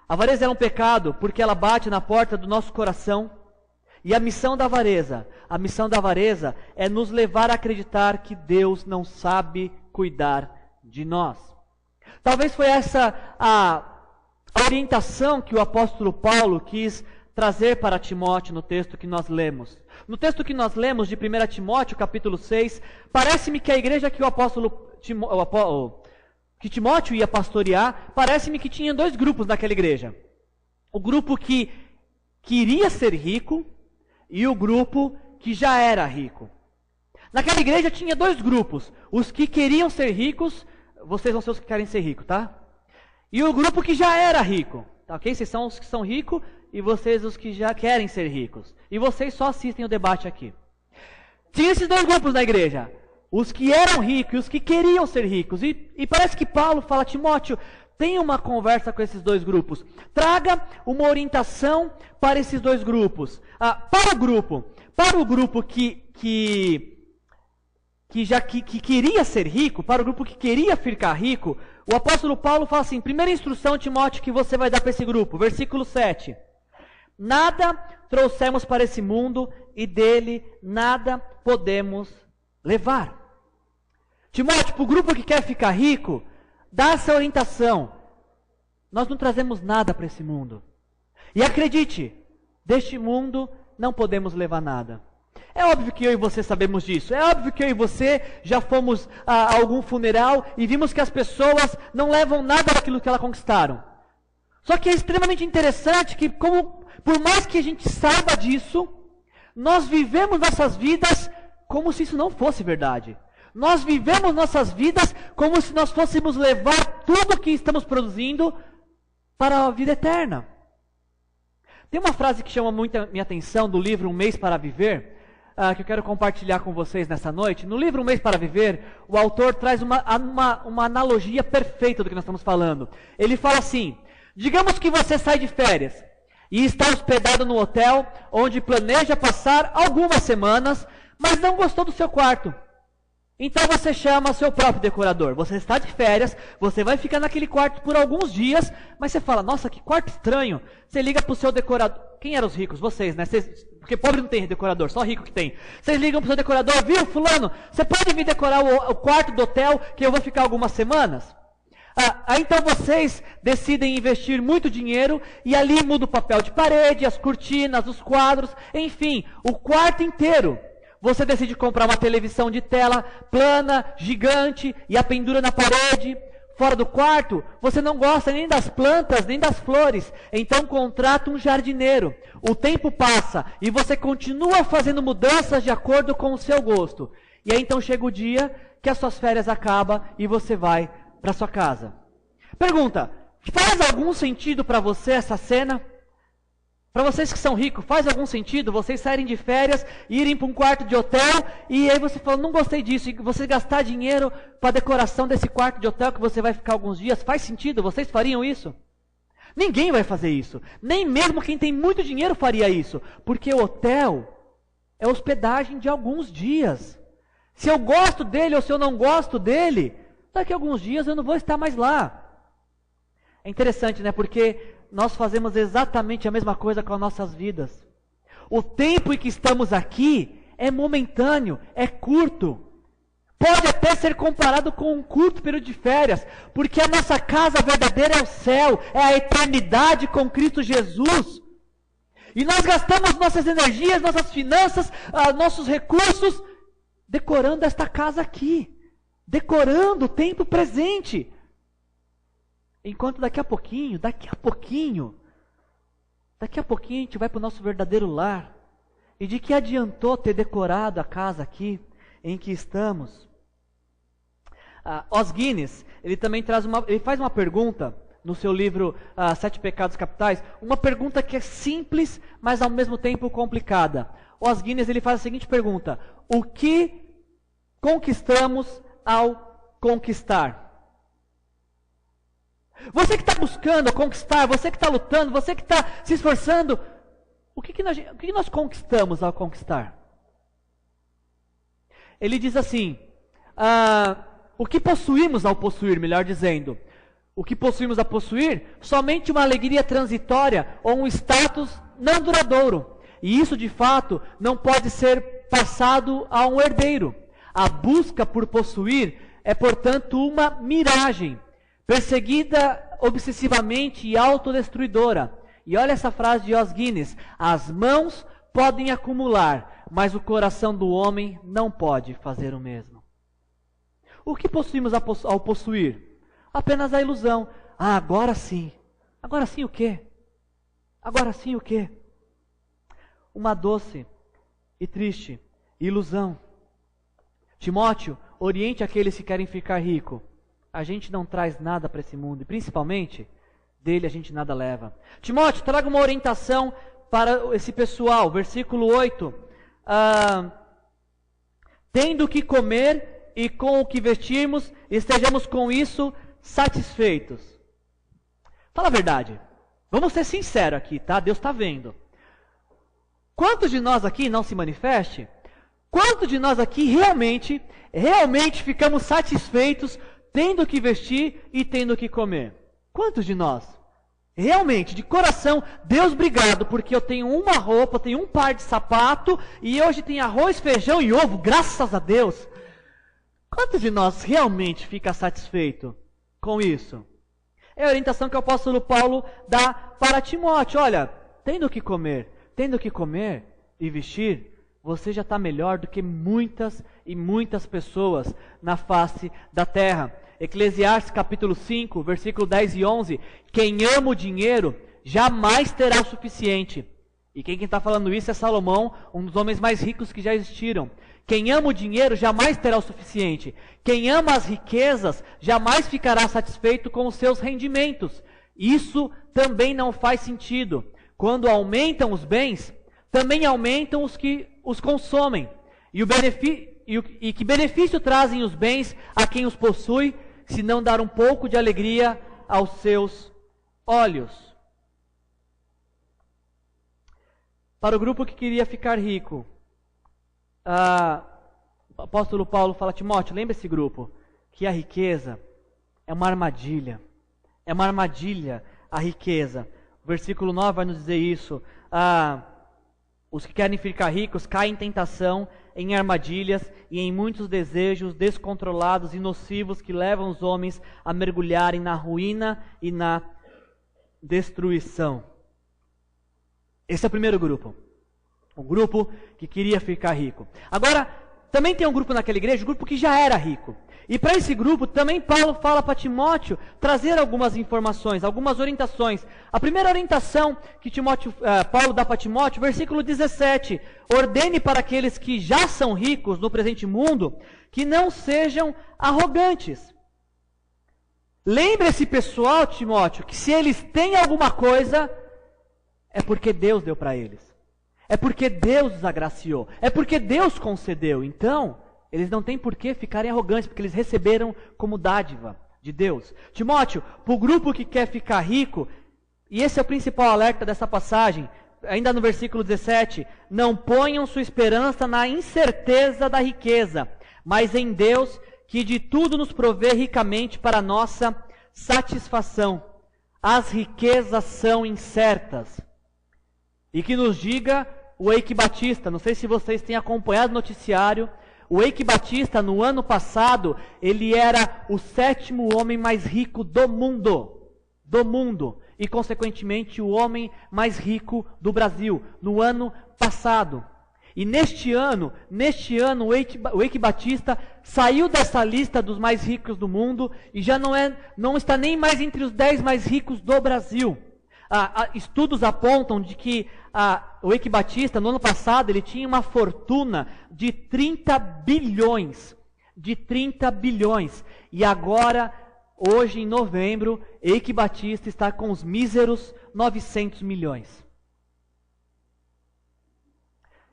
A avareza é um pecado porque ela bate na porta do nosso coração. E a missão da avareza é nos levar a acreditar que Deus não sabe cuidar de nós. Talvez foi essa a orientação que o apóstolo Paulo quis trazer para Timóteo no texto que nós lemos. No texto que nós lemos de 1 Timóteo, capítulo 6, parece-me que a igreja que que Timóteo ia pastorear, parece-me que tinha dois grupos naquela igreja. O grupo que queria ser rico e o grupo que já era rico. Naquela igreja tinha dois grupos: os que queriam ser ricos. Vocês vão ser os que querem ser ricos, tá? E o grupo que já era rico, tá ok? Vocês são os que são ricos e vocês os que já querem ser ricos. E vocês só assistem o debate aqui. Tinha esses dois grupos na igreja: os que eram ricos e os que queriam ser ricos. E parece que Paulo fala: Timóteo, tenha uma conversa com esses dois grupos. Traga uma orientação para esses dois grupos. Para o grupo que queria ser rico, para o grupo que queria ficar rico, o apóstolo Paulo fala assim: primeira instrução, Timóteo, que você vai dar para esse grupo, versículo 7. Nada trouxemos para esse mundo e dele nada podemos levar. Timóteo, para o grupo que quer ficar rico, dá essa orientação: nós não trazemos nada para esse mundo. E acredite, deste mundo não podemos levar nada. É óbvio que eu e você sabemos disso. É óbvio que eu e você já fomos a algum funeral e vimos que as pessoas não levam nada daquilo que elas conquistaram. Só que é extremamente interessante que, por mais que a gente saiba disso, nós vivemos nossas vidas como se isso não fosse verdade. Nós vivemos nossas vidas como se nós fôssemos levar tudo que estamos produzindo para a vida eterna. Tem uma frase que chama muito a minha atenção do livro Um Mês para Viver, que eu quero compartilhar com vocês nessa noite. No livro Um Mês para Viver, o autor traz uma analogia perfeita do que nós estamos falando. Ele fala assim: digamos que você sai de férias e está hospedado no hotel onde planeja passar algumas semanas, mas não gostou do seu quarto. Então você chama seu próprio decorador. Você está de férias, você vai ficar naquele quarto por alguns dias, mas você fala: nossa, que quarto estranho. Você liga para o seu decorador. Quem eram os ricos? Vocês, né? Porque pobre não tem decorador, só rico que tem. Vocês ligam para o seu decorador: viu, fulano, você pode vir decorar o quarto do hotel que eu vou ficar algumas semanas? Aí então vocês decidem investir muito dinheiro e ali muda o papel de parede, as cortinas, os quadros, enfim, o quarto inteiro. Você decide comprar uma televisão de tela plana, gigante, e a pendura na parede. Fora do quarto, você não gosta nem das plantas, nem das flores. Então contrata um jardineiro. O tempo passa e você continua fazendo mudanças de acordo com o seu gosto. E aí então chega o dia que as suas férias acabam e você vai para sua casa. Pergunta: faz algum sentido para você essa cena? Para vocês que são ricos, faz algum sentido vocês saírem de férias e irem para um quarto de hotel e aí você fala: não gostei disso, e você gastar dinheiro para a decoração desse quarto de hotel que você vai ficar alguns dias? Faz sentido? Vocês fariam isso? Ninguém vai fazer isso. Nem mesmo quem tem muito dinheiro faria isso. Porque o hotel é hospedagem de alguns dias. Se eu gosto dele ou se eu não gosto dele, daqui a alguns dias eu não vou estar mais lá. É interessante, né? Porque nós fazemos exatamente a mesma coisa com as nossas vidas. O tempo em que estamos aqui é momentâneo, é curto. Pode até ser comparado com um curto período de férias, porque a nossa casa verdadeira é o céu, é a eternidade com Cristo Jesus. E nós gastamos nossas energias, nossas finanças, nossos recursos, decorando esta casa aqui. decorando o tempo presente. Enquanto daqui a pouquinho a gente vai para o nosso verdadeiro lar. E de que adiantou ter decorado a casa aqui em que estamos? Os Guinness, ele também ele faz uma pergunta no seu livro 7 Pecados Capitais, uma pergunta que é simples, mas ao mesmo tempo complicada. Os Guinness, ele faz a seguinte pergunta: o que conquistamos ao conquistar? Você que está buscando conquistar, você que está lutando, você que está se esforçando, o que nós conquistamos ao conquistar? Ele diz assim, o que possuímos ao possuir, melhor dizendo. O que possuímos a possuir? Somente uma alegria transitória ou um status não duradouro. E isso, de fato, não pode ser passado a um herdeiro. A busca por possuir é, portanto, uma miragem, perseguida obsessivamente e autodestruidora. E olha essa frase de Os Guinness: as mãos podem acumular, mas o coração do homem não pode fazer o mesmo. O que possuímos ao possuir? Apenas a ilusão. Agora sim. Agora sim o quê? Agora sim o quê? Uma doce e triste ilusão. Timóteo, oriente aqueles que querem ficar ricos. A gente não traz nada para esse mundo, e principalmente, dele a gente nada leva. Timóteo, traga uma orientação para esse pessoal. Versículo 8. Tendo o que comer e com o que vestirmos, estejamos com isso satisfeitos. Fala a verdade. Vamos ser sinceros aqui, tá? Deus está vendo. Quantos de nós aqui, não se manifeste, quantos de nós aqui realmente ficamos satisfeitos tendo o que vestir e tendo o que comer? Quantos de nós? Realmente, de coração, Deus, obrigado, porque eu tenho uma roupa, eu tenho um par de sapato, e hoje tem arroz, feijão e ovo, graças a Deus. Quantos de nós realmente fica satisfeito com isso? É a orientação que o apóstolo Paulo dá para Timóteo. Olha, tendo o que comer e vestir, você já está melhor do que muitas e muitas pessoas na face da terra. Eclesiastes capítulo 5, versículo 10 e 11. Quem ama o dinheiro jamais terá o suficiente. E quem está falando isso é Salomão, um dos homens mais ricos que já existiram. Quem ama o dinheiro jamais terá o suficiente. Quem ama as riquezas jamais ficará satisfeito com os seus rendimentos. Isso também não faz sentido. Quando aumentam os bens, também aumentam os que os consomem. E que benefício trazem os bens a quem os possui, se não dar um pouco de alegria aos seus olhos? Para o grupo que queria ficar rico, o apóstolo Paulo fala: Timóteo, lembra esse grupo, que a riqueza é uma armadilha. É uma armadilha a riqueza. O versículo 9 vai nos dizer isso. Os que querem ficar ricos caem em tentação, em armadilhas e em muitos desejos descontrolados e nocivos que levam os homens a mergulharem na ruína e na destruição. Esse é o primeiro grupo. O grupo que queria ficar rico. Agora, também tem um grupo naquela igreja, um grupo que já era rico. E para esse grupo, também Paulo fala para Timóteo trazer algumas informações, algumas orientações. A primeira orientação que Paulo dá para Timóteo, versículo 17. Ordene para aqueles que já são ricos no presente mundo, que não sejam arrogantes. Lembre esse pessoal, Timóteo, que se eles têm alguma coisa, é porque Deus deu para eles. É porque Deus os agraciou. É porque Deus concedeu. Então, eles não têm por que ficarem arrogantes, porque eles receberam como dádiva de Deus. Timóteo, para o grupo que quer ficar rico, e esse é o principal alerta dessa passagem, ainda no versículo 17, não ponham sua esperança na incerteza da riqueza, mas em Deus, que de tudo nos provê ricamente para a nossa satisfação. As riquezas são incertas. E que nos diga o Eike Batista, não sei se vocês têm acompanhado o noticiário, o Eike Batista, no ano passado, ele era o 7º homem mais rico do mundo, e consequentemente o homem mais rico do Brasil, no ano passado. E neste ano, o Eike Batista saiu dessa lista dos mais ricos do mundo e já não está nem mais entre os 10 mais ricos do Brasil. Estudos apontam de que o Eike Batista, no ano passado, ele tinha uma fortuna de 30 bilhões. E agora, hoje em novembro, Eike Batista está com os míseros 900 milhões.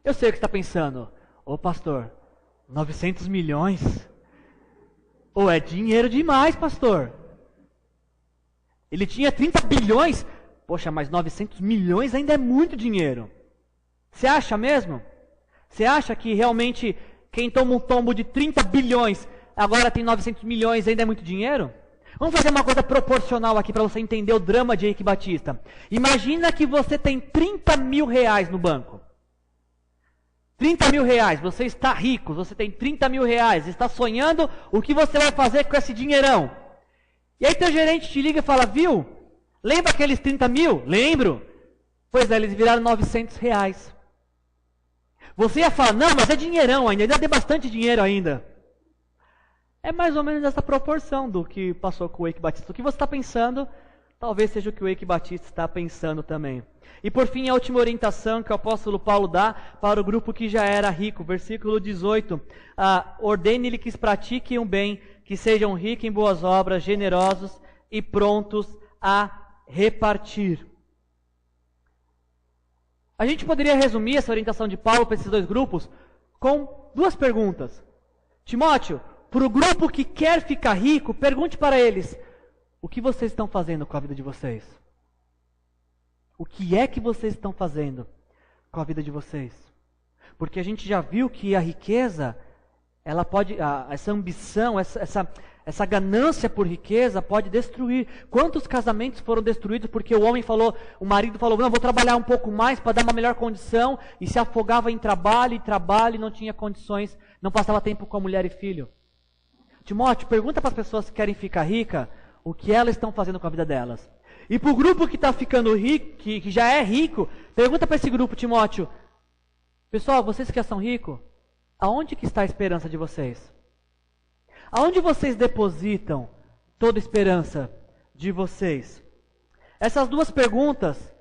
Eu sei o que você está pensando. Ô pastor, 900 milhões? É dinheiro demais, pastor. Ele tinha 30 bilhões. Poxa, mas 900 milhões ainda é muito dinheiro. Você acha mesmo? Você acha que realmente quem toma um tombo de 30 bilhões agora tem 900 milhões ainda é muito dinheiro? Vamos fazer uma coisa proporcional aqui para você entender o drama de Eike Batista. Imagina que você tem 30 mil reais no banco. 30 mil reais, você está rico, você tem 30 mil reais, está sonhando o que você vai fazer com esse dinheirão. E aí teu gerente te liga e fala, viu? Lembra aqueles 30 mil? Lembro. Pois é, eles viraram 900 reais. Você ia falar, não, mas é dinheirão ainda tem bastante dinheiro ainda. É mais ou menos essa proporção do que passou com o Eike Batista. O que você está pensando, talvez seja o que o Eike Batista está pensando também. E por fim, a última orientação que o apóstolo Paulo dá para o grupo que já era rico. Versículo 18. Ordene-lhe que pratiquem o bem, que sejam ricos em boas obras, generosos e prontos a repartir. A gente poderia resumir essa orientação de Paulo para esses dois grupos com duas perguntas. Timóteo, para o grupo que quer ficar rico, pergunte para eles, o que vocês estão fazendo com a vida de vocês? O que é que vocês estão fazendo com a vida de vocês? Porque a gente já viu que a riqueza, ela pode, essa ambição, essa ganância por riqueza pode destruir. Quantos casamentos foram destruídos porque o marido falou, não, vou trabalhar um pouco mais para dar uma melhor condição, e se afogava em trabalho, e não tinha condições, não passava tempo com a mulher e filho. Timóteo, pergunta para as pessoas que querem ficar ricas, o que elas estão fazendo com a vida delas. E para o grupo que está ficando rico, que já é rico, pergunta para esse grupo, Timóteo, pessoal, vocês que já são ricos, aonde que está a esperança de vocês? Aonde vocês depositam toda a esperança de vocês? Essas duas perguntas,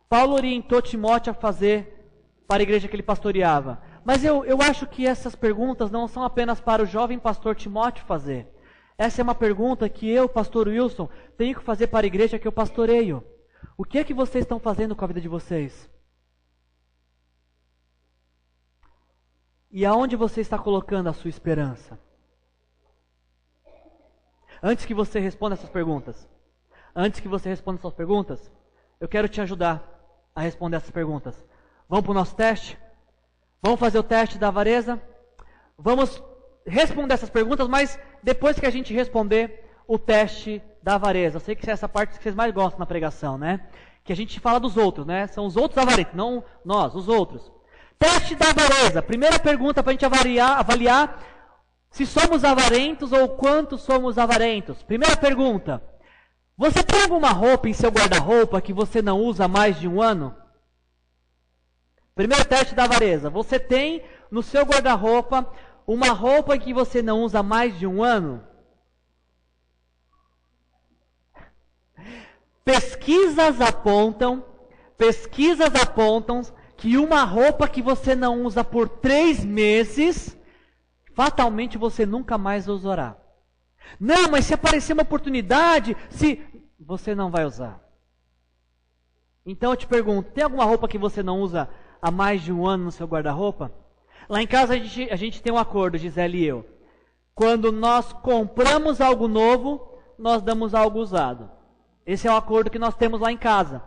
Paulo orientou Timóteo a fazer para a igreja que ele pastoreava. Mas eu acho que essas perguntas não são apenas para o jovem pastor Timóteo fazer. Essa é uma pergunta que eu, pastor Wilson, tenho que fazer para a igreja que eu pastoreio. O que é que vocês estão fazendo com a vida de vocês? E aonde você está colocando a sua esperança? Antes que você responda essas perguntas, eu quero te ajudar a responder essas perguntas. Vamos para o nosso teste? Vamos fazer o teste da avareza? Vamos responder essas perguntas, mas depois que a gente responder o teste da avareza. Eu sei que é essa parte que vocês mais gostam na pregação, né? Que a gente fala dos outros, né? São os outros avarentos, não nós, os outros. Teste da avareza. Primeira pergunta para a gente avaliar se somos avarentos ou quanto somos avarentos. Primeira pergunta. Você tem alguma roupa em seu guarda-roupa que você não usa há mais de um ano? Primeiro teste da avareza. Você tem no seu guarda-roupa uma roupa que você não usa há mais de um ano? Pesquisas apontam que uma roupa que você não usa por 3 meses, fatalmente você nunca mais usará. Não, mas se aparecer uma oportunidade, você não vai usar. Então eu te pergunto, tem alguma roupa que você não usa há mais de um ano no seu guarda-roupa? Lá em casa a gente tem um acordo, Gisele e eu. Quando nós compramos algo novo, nós damos algo usado. Esse é o acordo que nós temos lá em casa.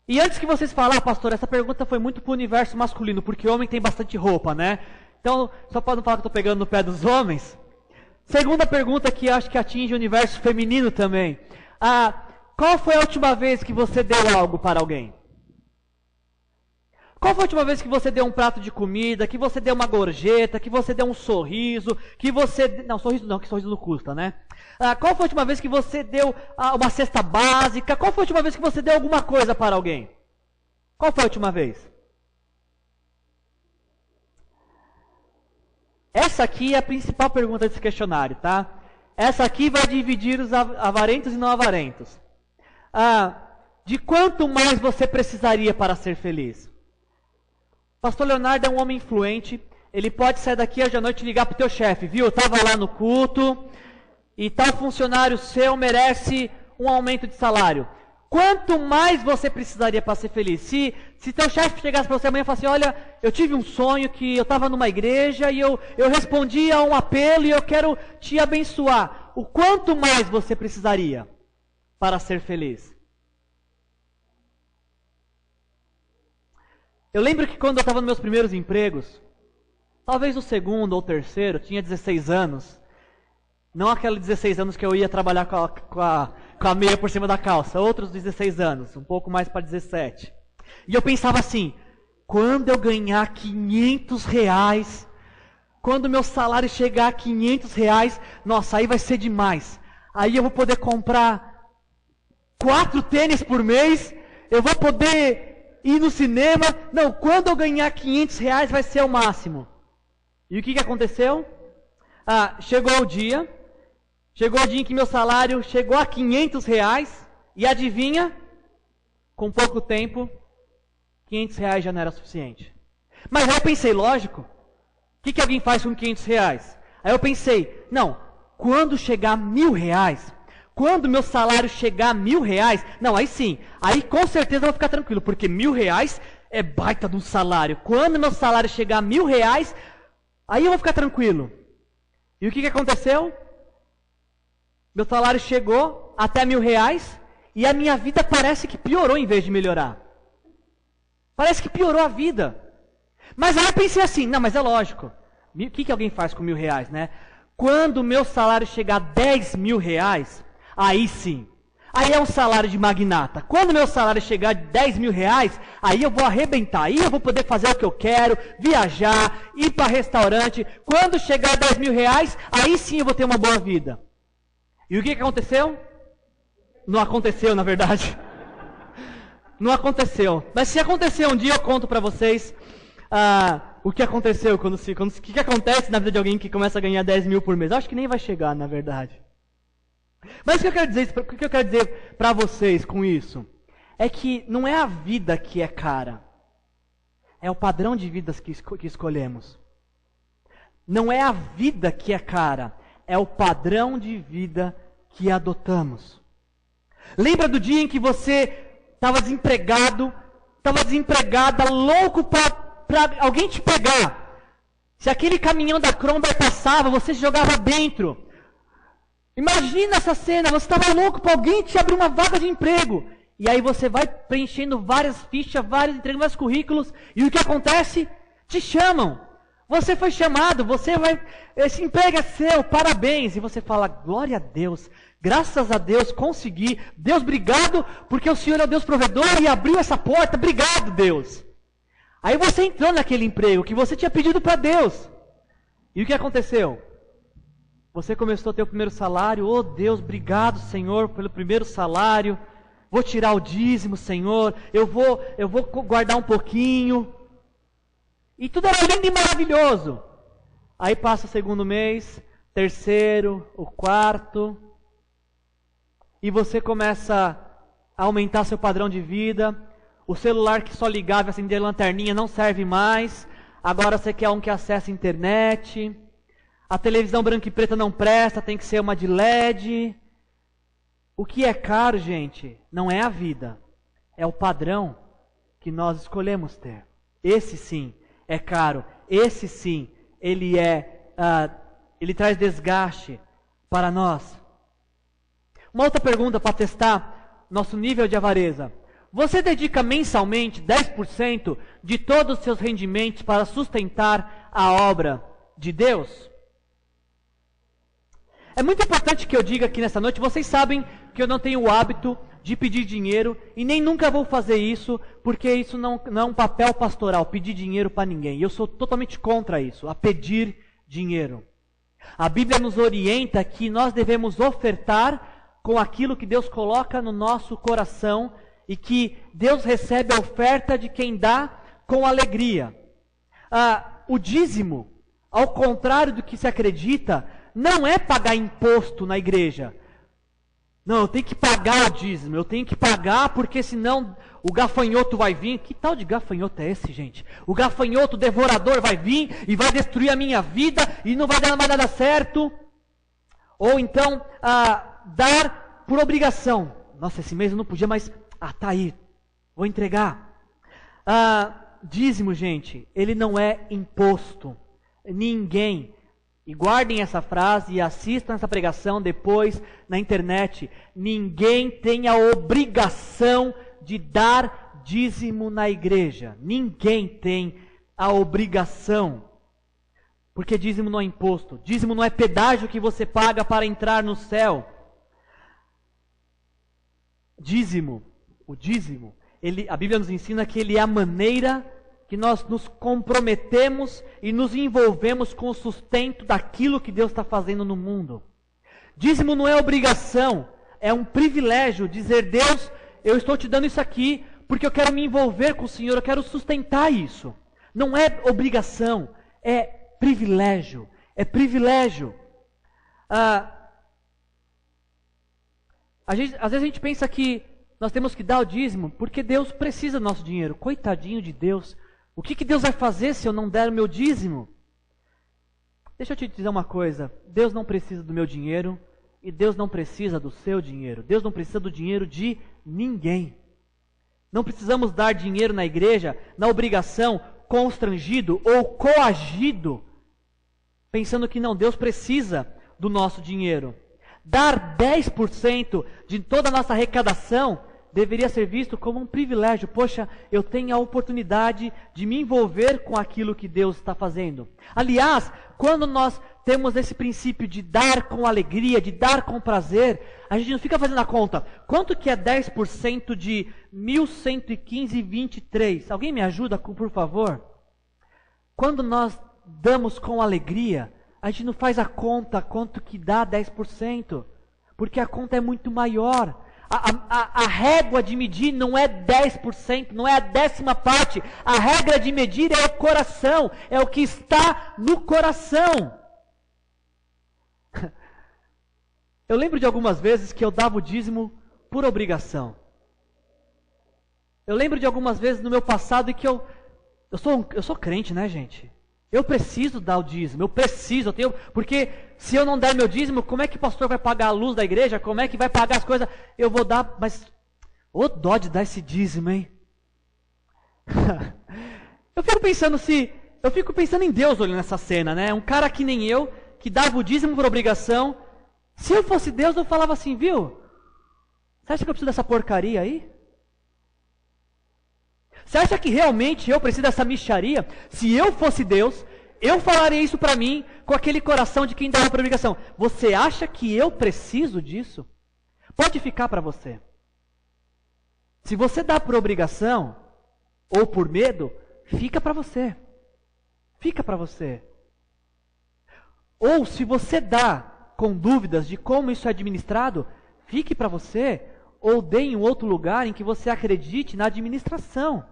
E antes que vocês falem, pastor, essa pergunta foi muito para o universo masculino, porque homem tem bastante roupa, né? Então, só para não falar que eu estou pegando no pé dos homens. Segunda pergunta que acho que atinge o universo feminino também. Qual foi a última vez que você deu algo para alguém? Qual foi a última vez que você deu um prato de comida, que você deu uma gorjeta, que você deu um sorriso, que você... Não, sorriso não, que sorriso não custa, né? Qual foi a última vez que você deu uma cesta básica? Qual foi a última vez que você deu alguma coisa para alguém? Qual foi a última vez? Essa aqui é a principal pergunta desse questionário, tá? Essa aqui vai dividir os avarentos e não avarentos. De quanto mais você precisaria para ser feliz? Pastor Leonardo é um homem influente. Ele pode sair daqui hoje à noite e ligar para o teu chefe. Viu, eu estava lá no culto e tal funcionário seu merece um aumento de salário. Quanto mais você precisaria para ser feliz? Se teu chefe chegasse para você amanhã e falasse, olha, eu tive um sonho que eu estava numa igreja e eu respondi a um apelo e eu quero te abençoar. O quanto mais você precisaria para ser feliz? Eu lembro que quando eu estava nos meus primeiros empregos, talvez o segundo ou terceiro, tinha 16 anos. Não aqueles 16 anos que eu ia trabalhar com a meia por cima da calça. Outros 16 anos, um pouco mais para 17. E eu pensava assim, quando eu ganhar 500 reais, quando meu salário chegar a 500 reais, nossa, aí vai ser demais. Aí eu vou poder comprar 4 tênis por mês, eu vou poder ir no cinema. Não, quando eu ganhar 500 reais vai ser o máximo. E o que aconteceu? Chegou o dia em que meu salário chegou a 500 reais e adivinha? Com pouco tempo, 500 reais já não era suficiente. Mas aí eu pensei, lógico, o que alguém faz com 500 reais? Aí eu pensei, não, quando chegar a 1.000 reais, quando meu salário chegar a 1.000 reais, não, aí sim, aí com certeza eu vou ficar tranquilo, porque 1.000 reais é baita de um salário. Quando meu salário chegar a 1.000 reais, aí eu vou ficar tranquilo. E o que aconteceu? Meu salário chegou até 1.000 reais e a minha vida parece que piorou em vez de melhorar. Parece que piorou a vida. Mas aí eu pensei assim, não, mas é lógico. O que alguém faz com 1.000 reais, né? Quando o meu salário chegar a 10.000 reais, aí sim. Aí é um salário de magnata. Quando o meu salário chegar a 10.000 reais, aí eu vou arrebentar. Aí eu vou poder fazer o que eu quero, viajar, ir para restaurante. Quando chegar a 10.000 reais, aí sim eu vou ter uma boa vida. E o que aconteceu? Não aconteceu, na verdade. Não aconteceu. Mas se acontecer um dia, eu conto para vocês o que aconteceu. O que acontece na vida de alguém que começa a ganhar 10.000 por mês. Eu acho que nem vai chegar, na verdade. Mas o que eu quero dizer para vocês com isso? É que não é a vida que é cara. É o padrão de vida que escolhemos. Não é a vida que é cara. É o padrão de vida que adotamos. Lembra do dia em que você estava desempregada, louco para alguém te pegar? Se aquele caminhão da Cromber passava, você se jogava dentro. Imagina essa cena, você estava louco para alguém te abrir uma vaga de emprego. E aí você vai preenchendo várias fichas, entregando vários currículos. E o que acontece? Te chamam. Você foi chamado, esse emprego é seu, parabéns. E você fala, glória a Deus, graças a Deus, consegui. Deus, obrigado, porque o Senhor é o Deus provedor e abriu essa porta, obrigado, Deus. Aí você entrou naquele emprego que você tinha pedido para Deus. E o que aconteceu? Você começou a ter o primeiro salário, oh Deus, obrigado, Senhor, pelo primeiro salário. Vou tirar o dízimo, Senhor, eu vou guardar um pouquinho. E tudo era lindo e maravilhoso. Aí passa o segundo mês, terceiro, o quarto. E você começa a aumentar seu padrão de vida. O celular que só ligava e acendia a lanterninha não serve mais. Agora você quer um que acessa a internet. A televisão branca e preta não presta, tem que ser uma de LED. O que é caro, gente, não é a vida. É o padrão que nós escolhemos ter. Esse sim é caro, esse sim, ele traz desgaste para nós. Uma outra pergunta para testar nosso nível de avareza. Você dedica mensalmente 10% de todos os seus rendimentos para sustentar a obra de Deus? É muito importante que eu diga aqui nessa noite, vocês sabem que eu não tenho o hábito de pedir dinheiro, e nem nunca vou fazer isso, porque isso não é um papel pastoral, pedir dinheiro para ninguém. Eu sou totalmente contra isso, a pedir dinheiro. A Bíblia nos orienta que nós devemos ofertar com aquilo que Deus coloca no nosso coração, e que Deus recebe a oferta de quem dá com alegria. O dízimo, ao contrário do que se acredita, não é pagar imposto na igreja. Não, eu tenho que pagar o dízimo, eu tenho que pagar porque senão o gafanhoto vai vir. Que tal de gafanhoto é esse, gente? O gafanhoto devorador vai vir e vai destruir a minha vida e não vai dar mais nada certo. Ou então, dar por obrigação. Nossa, esse mês eu não podia, mas tá aí, vou entregar. Dízimo, gente, ele não é imposto. Ninguém, e guardem essa frase e assistam essa pregação depois na internet, ninguém tem a obrigação de dar dízimo na igreja. Ninguém tem a obrigação. Porque dízimo não é imposto. Dízimo não é pedágio que você paga para entrar no céu. Dízimo, o dízimo, a Bíblia nos ensina que ele é a maneira que nós nos comprometemos e nos envolvemos com o sustento daquilo que Deus está fazendo no mundo. Dízimo não é obrigação, é um privilégio dizer: Deus, eu estou te dando isso aqui porque eu quero me envolver com o Senhor, eu quero sustentar isso. Não é obrigação, é privilégio. É privilégio. Às vezes a gente pensa que nós temos que dar o dízimo porque Deus precisa do nosso dinheiro. Coitadinho de Deus. O que Deus vai fazer se eu não der o meu dízimo? Deixa eu te dizer uma coisa. Deus não precisa do meu dinheiro e Deus não precisa do seu dinheiro. Deus não precisa do dinheiro de ninguém. Não precisamos dar dinheiro na igreja na obrigação, constrangido ou coagido, pensando que não, Deus precisa do nosso dinheiro. Dar 10% de toda a nossa arrecadação deveria ser visto como um privilégio. Poxa, eu tenho a oportunidade de me envolver com aquilo que Deus está fazendo. Aliás, quando nós temos esse princípio de dar com alegria, de dar com prazer, a gente não fica fazendo a conta. Quanto que é 10% de 1.115,23? Alguém me ajuda, por favor? Quando nós damos com alegria, a gente não faz a conta quanto que dá 10%, porque a conta é muito maior. A régua de medir não é 10%, não é a 10ª parte. A regra de medir é o coração, é o que está no coração. Eu lembro de algumas vezes que eu dava o dízimo por obrigação. Eu lembro de algumas vezes no meu passado em que eu sou crente, né, gente? Eu preciso dar o dízimo, eu tenho, porque se eu não der meu dízimo, como é que o pastor vai pagar a luz da igreja? Como é que vai pagar as coisas? Eu vou dar, mas dó de dar esse dízimo, hein? Eu fico pensando em Deus olhando essa cena, né? Um cara que nem eu, que dava o dízimo por obrigação. Se eu fosse Deus, eu falava assim, viu? Você acha que eu preciso dessa porcaria aí? Você acha que realmente eu preciso dessa mixaria? Se eu fosse Deus, eu falaria isso para mim com aquele coração de quem dá por obrigação. Você acha que eu preciso disso? Pode ficar para você. Se você dá por obrigação ou por medo, fica para você. Fica para você. Ou se você dá com dúvidas de como isso é administrado, fique para você ou dê em outro lugar em que você acredite na administração.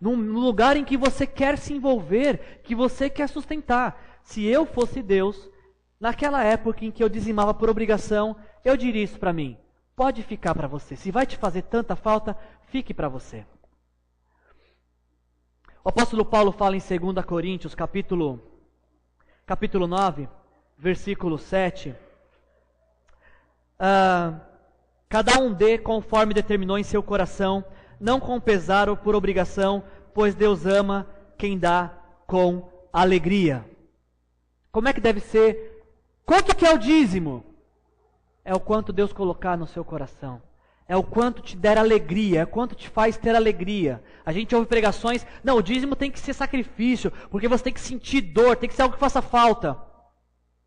Num lugar em que você quer se envolver, que você quer sustentar. Se eu fosse Deus, naquela época em que eu dizimava por obrigação, eu diria isso para mim. Pode ficar para você. Se vai te fazer tanta falta, fique para você. O apóstolo Paulo fala em 2 Coríntios, capítulo 9, versículo 7. Cada um dê conforme determinou em seu coração, não com pesar ou por obrigação, pois Deus ama quem dá com alegria. Como é que deve ser? Quanto que é o dízimo? É o quanto Deus colocar no seu coração. É o quanto te der alegria, é o quanto te faz ter alegria. A gente ouve pregações, não, o dízimo tem que ser sacrifício, porque você tem que sentir dor, tem que ser algo que faça falta.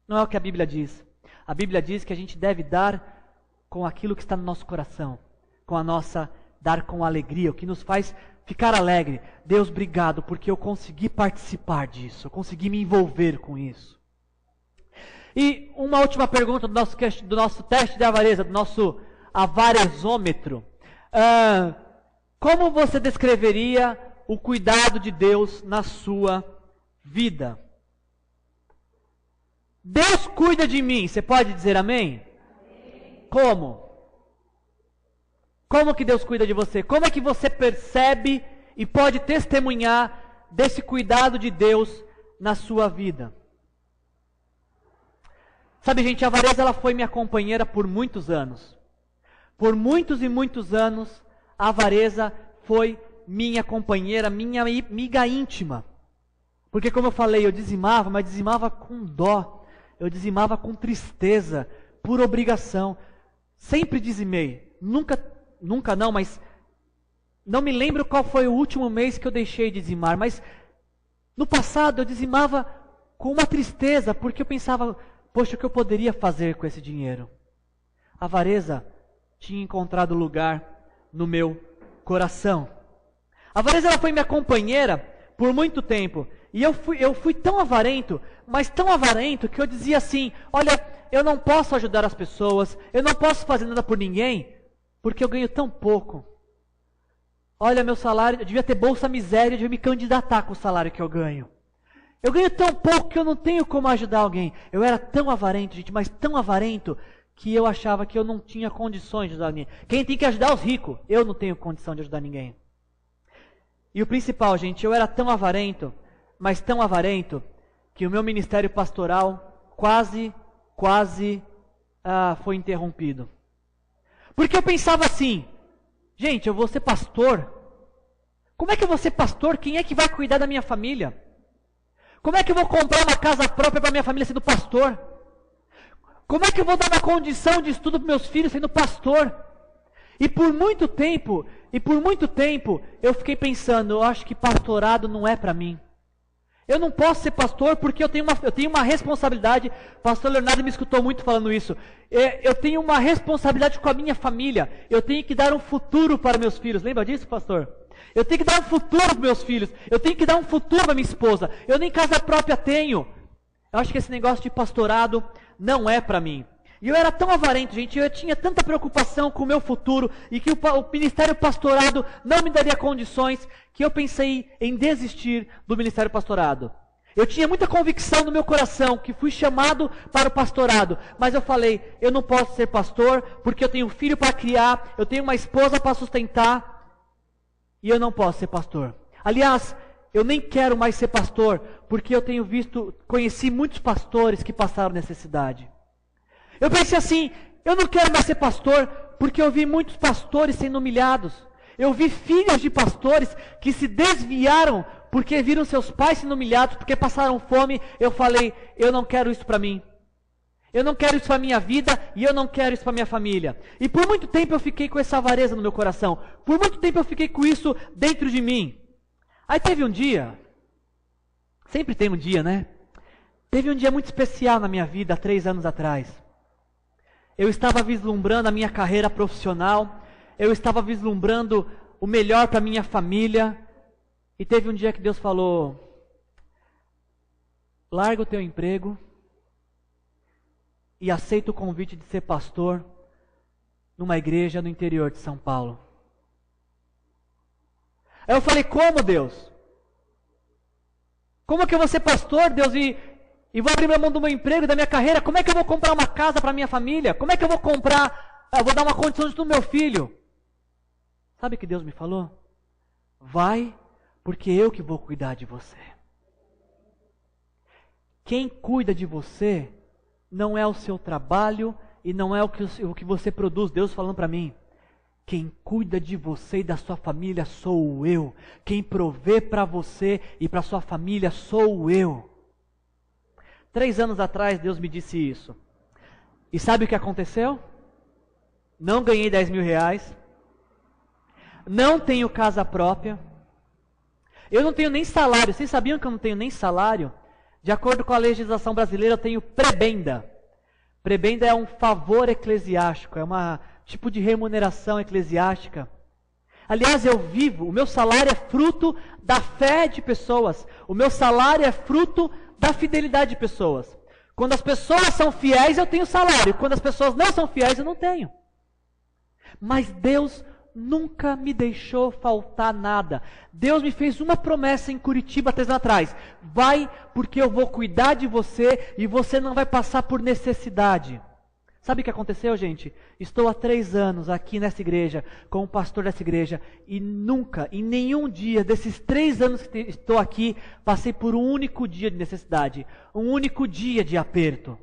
Não é o que a Bíblia diz. A Bíblia diz que a gente deve dar com aquilo que está no nosso coração, com a nossa dar com alegria, o que nos faz ficar alegre. Deus, obrigado, porque eu consegui participar disso, eu consegui me envolver com isso. E uma última pergunta do nosso teste de avareza, do nosso avarezômetro. Como você descreveria o cuidado de Deus na sua vida? Deus cuida de mim. Você pode dizer amém? Amém. Como? Como que Deus cuida de você? Como é que você percebe e pode testemunhar desse cuidado de Deus na sua vida? Sabe, gente, a avareza ela foi minha companheira por muitos anos. Por muitos e muitos anos, a avareza foi minha companheira, minha amiga íntima. Porque como eu falei, eu dizimava, mas dizimava com dó. Eu dizimava com tristeza, por obrigação. Sempre dizimei. Nunca não, mas não me lembro qual foi o último mês que eu deixei de dizimar. Mas no passado eu dizimava com uma tristeza, porque eu pensava, poxa, o que eu poderia fazer com esse dinheiro? A avareza tinha encontrado lugar no meu coração. A avareza ela foi minha companheira por muito tempo. E eu fui tão avarento, mas tão avarento, que eu dizia assim, olha, eu não posso ajudar as pessoas, eu não posso fazer nada por ninguém, porque eu ganho tão pouco. Olha, meu salário, eu devia ter bolsa miséria, eu devia me candidatar com o salário que eu ganho. Eu ganho tão pouco que eu não tenho como ajudar alguém. Eu era tão avarento, gente, mas tão avarento, que eu achava que eu não tinha condições de ajudar ninguém. Quem tem que ajudar os ricos? Eu não tenho condição de ajudar ninguém. E o principal, gente, eu era tão avarento, mas tão avarento, que o meu ministério pastoral quase foi interrompido. Porque eu pensava assim, gente, eu vou ser pastor. Como é que eu vou ser pastor? Quem é que vai cuidar da minha família? Como é que eu vou comprar uma casa própria para minha família sendo pastor? Como é que eu vou dar uma condição de estudo para meus filhos sendo pastor? E por muito tempo, eu fiquei pensando, eu acho que pastorado não é para mim. Eu não posso ser pastor porque eu tenho uma responsabilidade. Pastor Leonardo me escutou muito falando isso. Eu tenho uma responsabilidade com a minha família. Eu tenho que dar um futuro para meus filhos. Lembra disso, pastor? Eu tenho que dar um futuro para meus filhos. Eu tenho que dar um futuro para minha esposa. Eu nem casa própria tenho. Eu acho que esse negócio de pastorado não é para mim. E eu era tão avarento, gente, eu tinha tanta preocupação com o meu futuro e que o ministério pastorado não me daria condições, que eu pensei em desistir do ministério pastorado. Eu tinha muita convicção no meu coração que fui chamado para o pastorado, mas eu falei, eu não posso ser pastor porque eu tenho um filho para criar, eu tenho uma esposa para sustentar e eu não posso ser pastor. Aliás, eu nem quero mais ser pastor porque eu conheci muitos pastores que passaram necessidade. Eu pensei assim, eu não quero mais ser pastor, porque eu vi muitos pastores sendo humilhados. Eu vi filhos de pastores que se desviaram porque viram seus pais sendo humilhados, porque passaram fome. Eu falei, eu não quero isso para mim. Eu não quero isso para a minha vida e eu não quero isso para a minha família. E por muito tempo eu fiquei com essa avareza no meu coração. Por muito tempo eu fiquei com isso dentro de mim. Aí teve um dia, sempre tem um dia, né? Teve um dia muito especial na minha vida, há 3 anos atrás. Eu estava vislumbrando a minha carreira profissional, eu estava vislumbrando o melhor para a minha família, e teve um dia que Deus falou, larga o teu emprego e aceita o convite de ser pastor numa igreja no interior de São Paulo. Aí eu falei, como, Deus? Como que eu vou ser pastor, Deus, e vou abrir mão do meu emprego, da minha carreira? Como é que eu vou comprar uma casa para minha família? Como é que eu vou vou dar uma condição de tudo meu filho? Sabe o que Deus me falou? Vai, porque eu que vou cuidar de você. Quem cuida de você não é o seu trabalho e não é o que você produz. Deus falando para mim, quem cuida de você e da sua família sou eu. Quem provê para você e para sua família sou eu. 3 anos atrás Deus me disse isso. E sabe o que aconteceu? Não ganhei 10 mil reais. Não tenho casa própria. Eu não tenho nem salário. Vocês sabiam que eu não tenho nem salário? De acordo com a legislação brasileira, eu tenho prebenda. Prebenda é um favor eclesiástico. É um tipo de remuneração eclesiástica. Aliás, o meu salário é fruto da fé de pessoas. O meu salário é fruto da fidelidade de pessoas. Quando as pessoas são fiéis, eu tenho salário. Quando as pessoas não são fiéis, eu não tenho. Mas Deus nunca me deixou faltar nada. Deus me fez uma promessa em Curitiba 3 anos atrás: vai, porque eu vou cuidar de você e você não vai passar por necessidade. Sabe o que aconteceu, gente? Estou há 3 anos aqui nessa igreja, como pastor dessa igreja, e nunca, em nenhum dia desses 3 anos que estou aqui, passei por um único dia de necessidade, um único dia de aperto.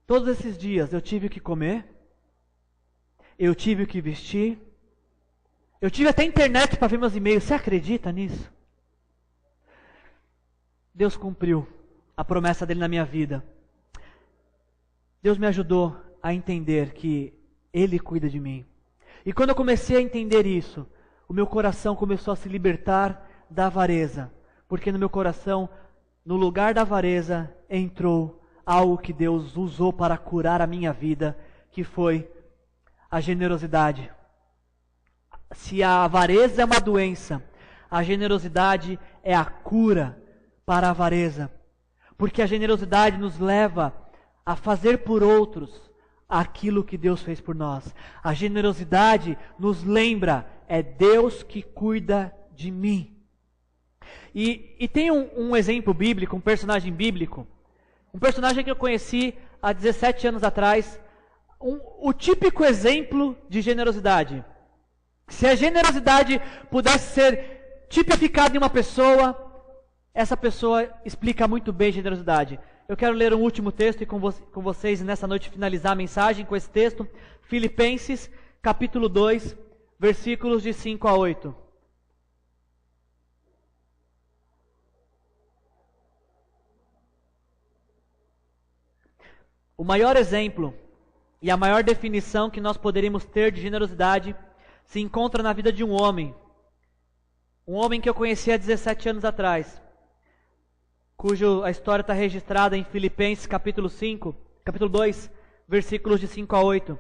Todos esses dias eu tive o que comer, eu tive o que vestir, eu tive até internet para ver meus e-mails. Você acredita nisso? Deus cumpriu a promessa dele na minha vida. Deus me ajudou a entender que Ele cuida de mim. E quando eu comecei a entender isso, o meu coração começou a se libertar da avareza. Porque no meu coração, no lugar da avareza, entrou algo que Deus usou para curar a minha vida, que foi a generosidade. Se a avareza é uma doença, a generosidade é a cura para a avareza. Porque a generosidade nos leva a fazer por outros aquilo que Deus fez por nós. A generosidade nos lembra, é Deus que cuida de mim. E tem um exemplo bíblico, um personagem bíblico, um personagem que eu conheci há 17 anos atrás, o típico exemplo de generosidade. Se a generosidade pudesse ser tipificada em uma pessoa, essa pessoa explica muito bem generosidade. Eu quero ler um último texto e com vocês nessa noite finalizar a mensagem com esse texto. Filipenses, capítulo 2, versículos de 5 a 8. O maior exemplo e a maior definição que nós poderíamos ter de generosidade se encontra na vida de um homem. Um homem que eu conheci há 17 anos atrás, a história está registrada em Filipenses capítulo 2, versículos de 5 a 8,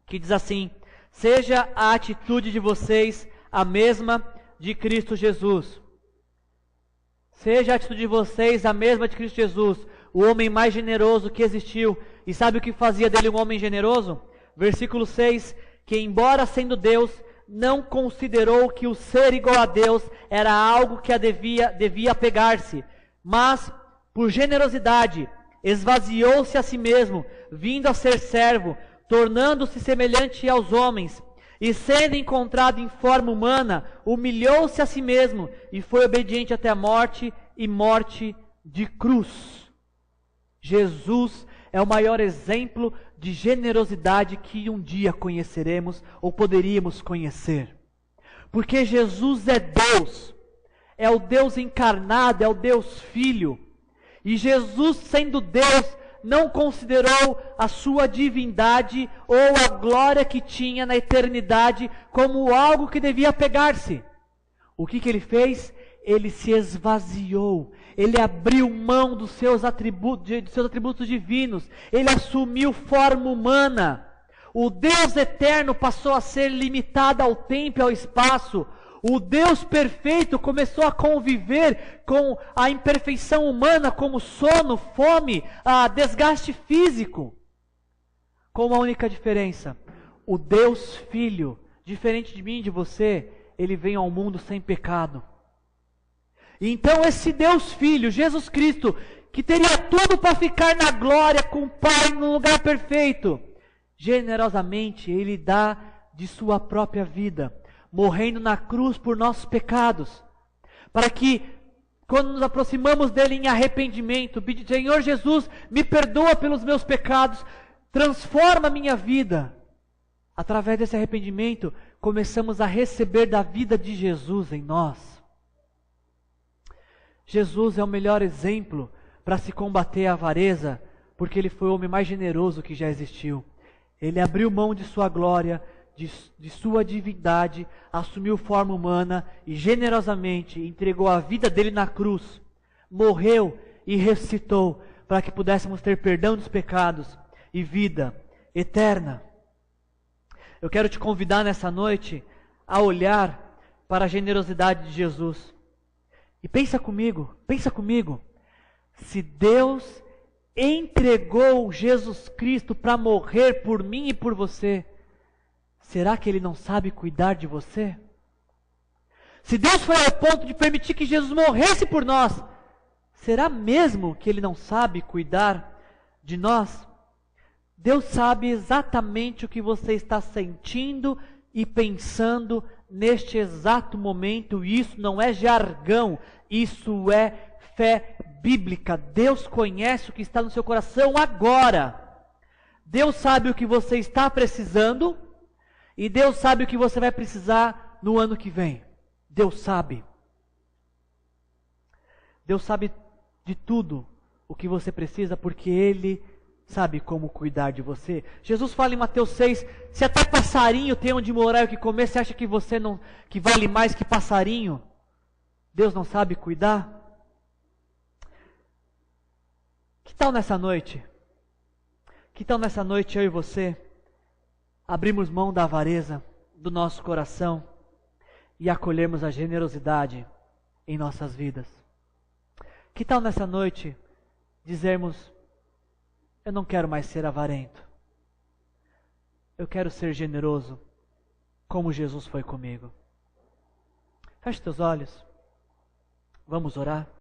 que diz assim: seja a atitude de vocês a mesma de Cristo Jesus. Seja a atitude de vocês a mesma de Cristo Jesus, o homem mais generoso que existiu. E sabe o que fazia dele um homem generoso? Versículo 6, que embora sendo Deus, não considerou que o ser igual a Deus era algo que devia apegar-se, mas, por generosidade, esvaziou-se a si mesmo, vindo a ser servo, tornando-se semelhante aos homens, e sendo encontrado em forma humana, humilhou-se a si mesmo, e foi obediente até a morte, e morte de cruz. Jesus é o maior exemplo de generosidade que um dia conheceremos, ou poderíamos conhecer. Porque Jesus é Deus. É o Deus encarnado, é o Deus Filho. E Jesus, sendo Deus, não considerou a sua divindade ou a glória que tinha na eternidade como algo que devia pegar-se. O que ele fez? Ele se esvaziou. Ele abriu mão dos seus atributos divinos. Ele assumiu forma humana. O Deus eterno passou a ser limitado ao tempo e ao espaço. O Deus perfeito começou a conviver com a imperfeição humana, como sono, fome, desgaste físico. Com uma única diferença: o Deus Filho, diferente de mim e de você, ele vem ao mundo sem pecado. Então esse Deus Filho, Jesus Cristo, que teria tudo para ficar na glória com o Pai no lugar perfeito, generosamente ele dá de sua própria vida, morrendo na cruz por nossos pecados, para que, quando nos aproximamos dele em arrependimento, pedir: Senhor Jesus, me perdoa pelos meus pecados, transforma a minha vida. Através desse arrependimento, começamos a receber da vida de Jesus em nós. Jesus é o melhor exemplo para se combater a avareza, porque ele foi o homem mais generoso que já existiu. Ele abriu mão de sua glória, de sua divindade, assumiu forma humana e generosamente entregou a vida dele na cruz, morreu e ressuscitou para que pudéssemos ter perdão dos pecados e vida eterna. Eu quero te convidar nessa noite a olhar para a generosidade de Jesus. E pensa comigo, se Deus entregou Jesus Cristo para morrer por mim e por você, será que Ele não sabe cuidar de você? Se Deus foi ao ponto de permitir que Jesus morresse por nós, será mesmo que Ele não sabe cuidar de nós? Deus sabe exatamente o que você está sentindo e pensando neste exato momento. E isso não é jargão, isso é fé bíblica. Deus conhece o que está no seu coração agora. Deus sabe o que você está precisando e Deus sabe o que você vai precisar no ano que vem. Deus sabe. Deus sabe de tudo o que você precisa, porque Ele sabe como cuidar de você. Jesus fala em Mateus 6, se até passarinho tem onde morar e o que comer, você acha que você não, que vale mais que passarinho? Deus não sabe cuidar? Que tal nessa noite? Que tal nessa noite eu e você abrirmos mão da avareza do nosso coração e acolhermos a generosidade em nossas vidas? Que tal nessa noite dizermos: eu não quero mais ser avarento, eu quero ser generoso, como Jesus foi comigo. Feche teus olhos, vamos orar.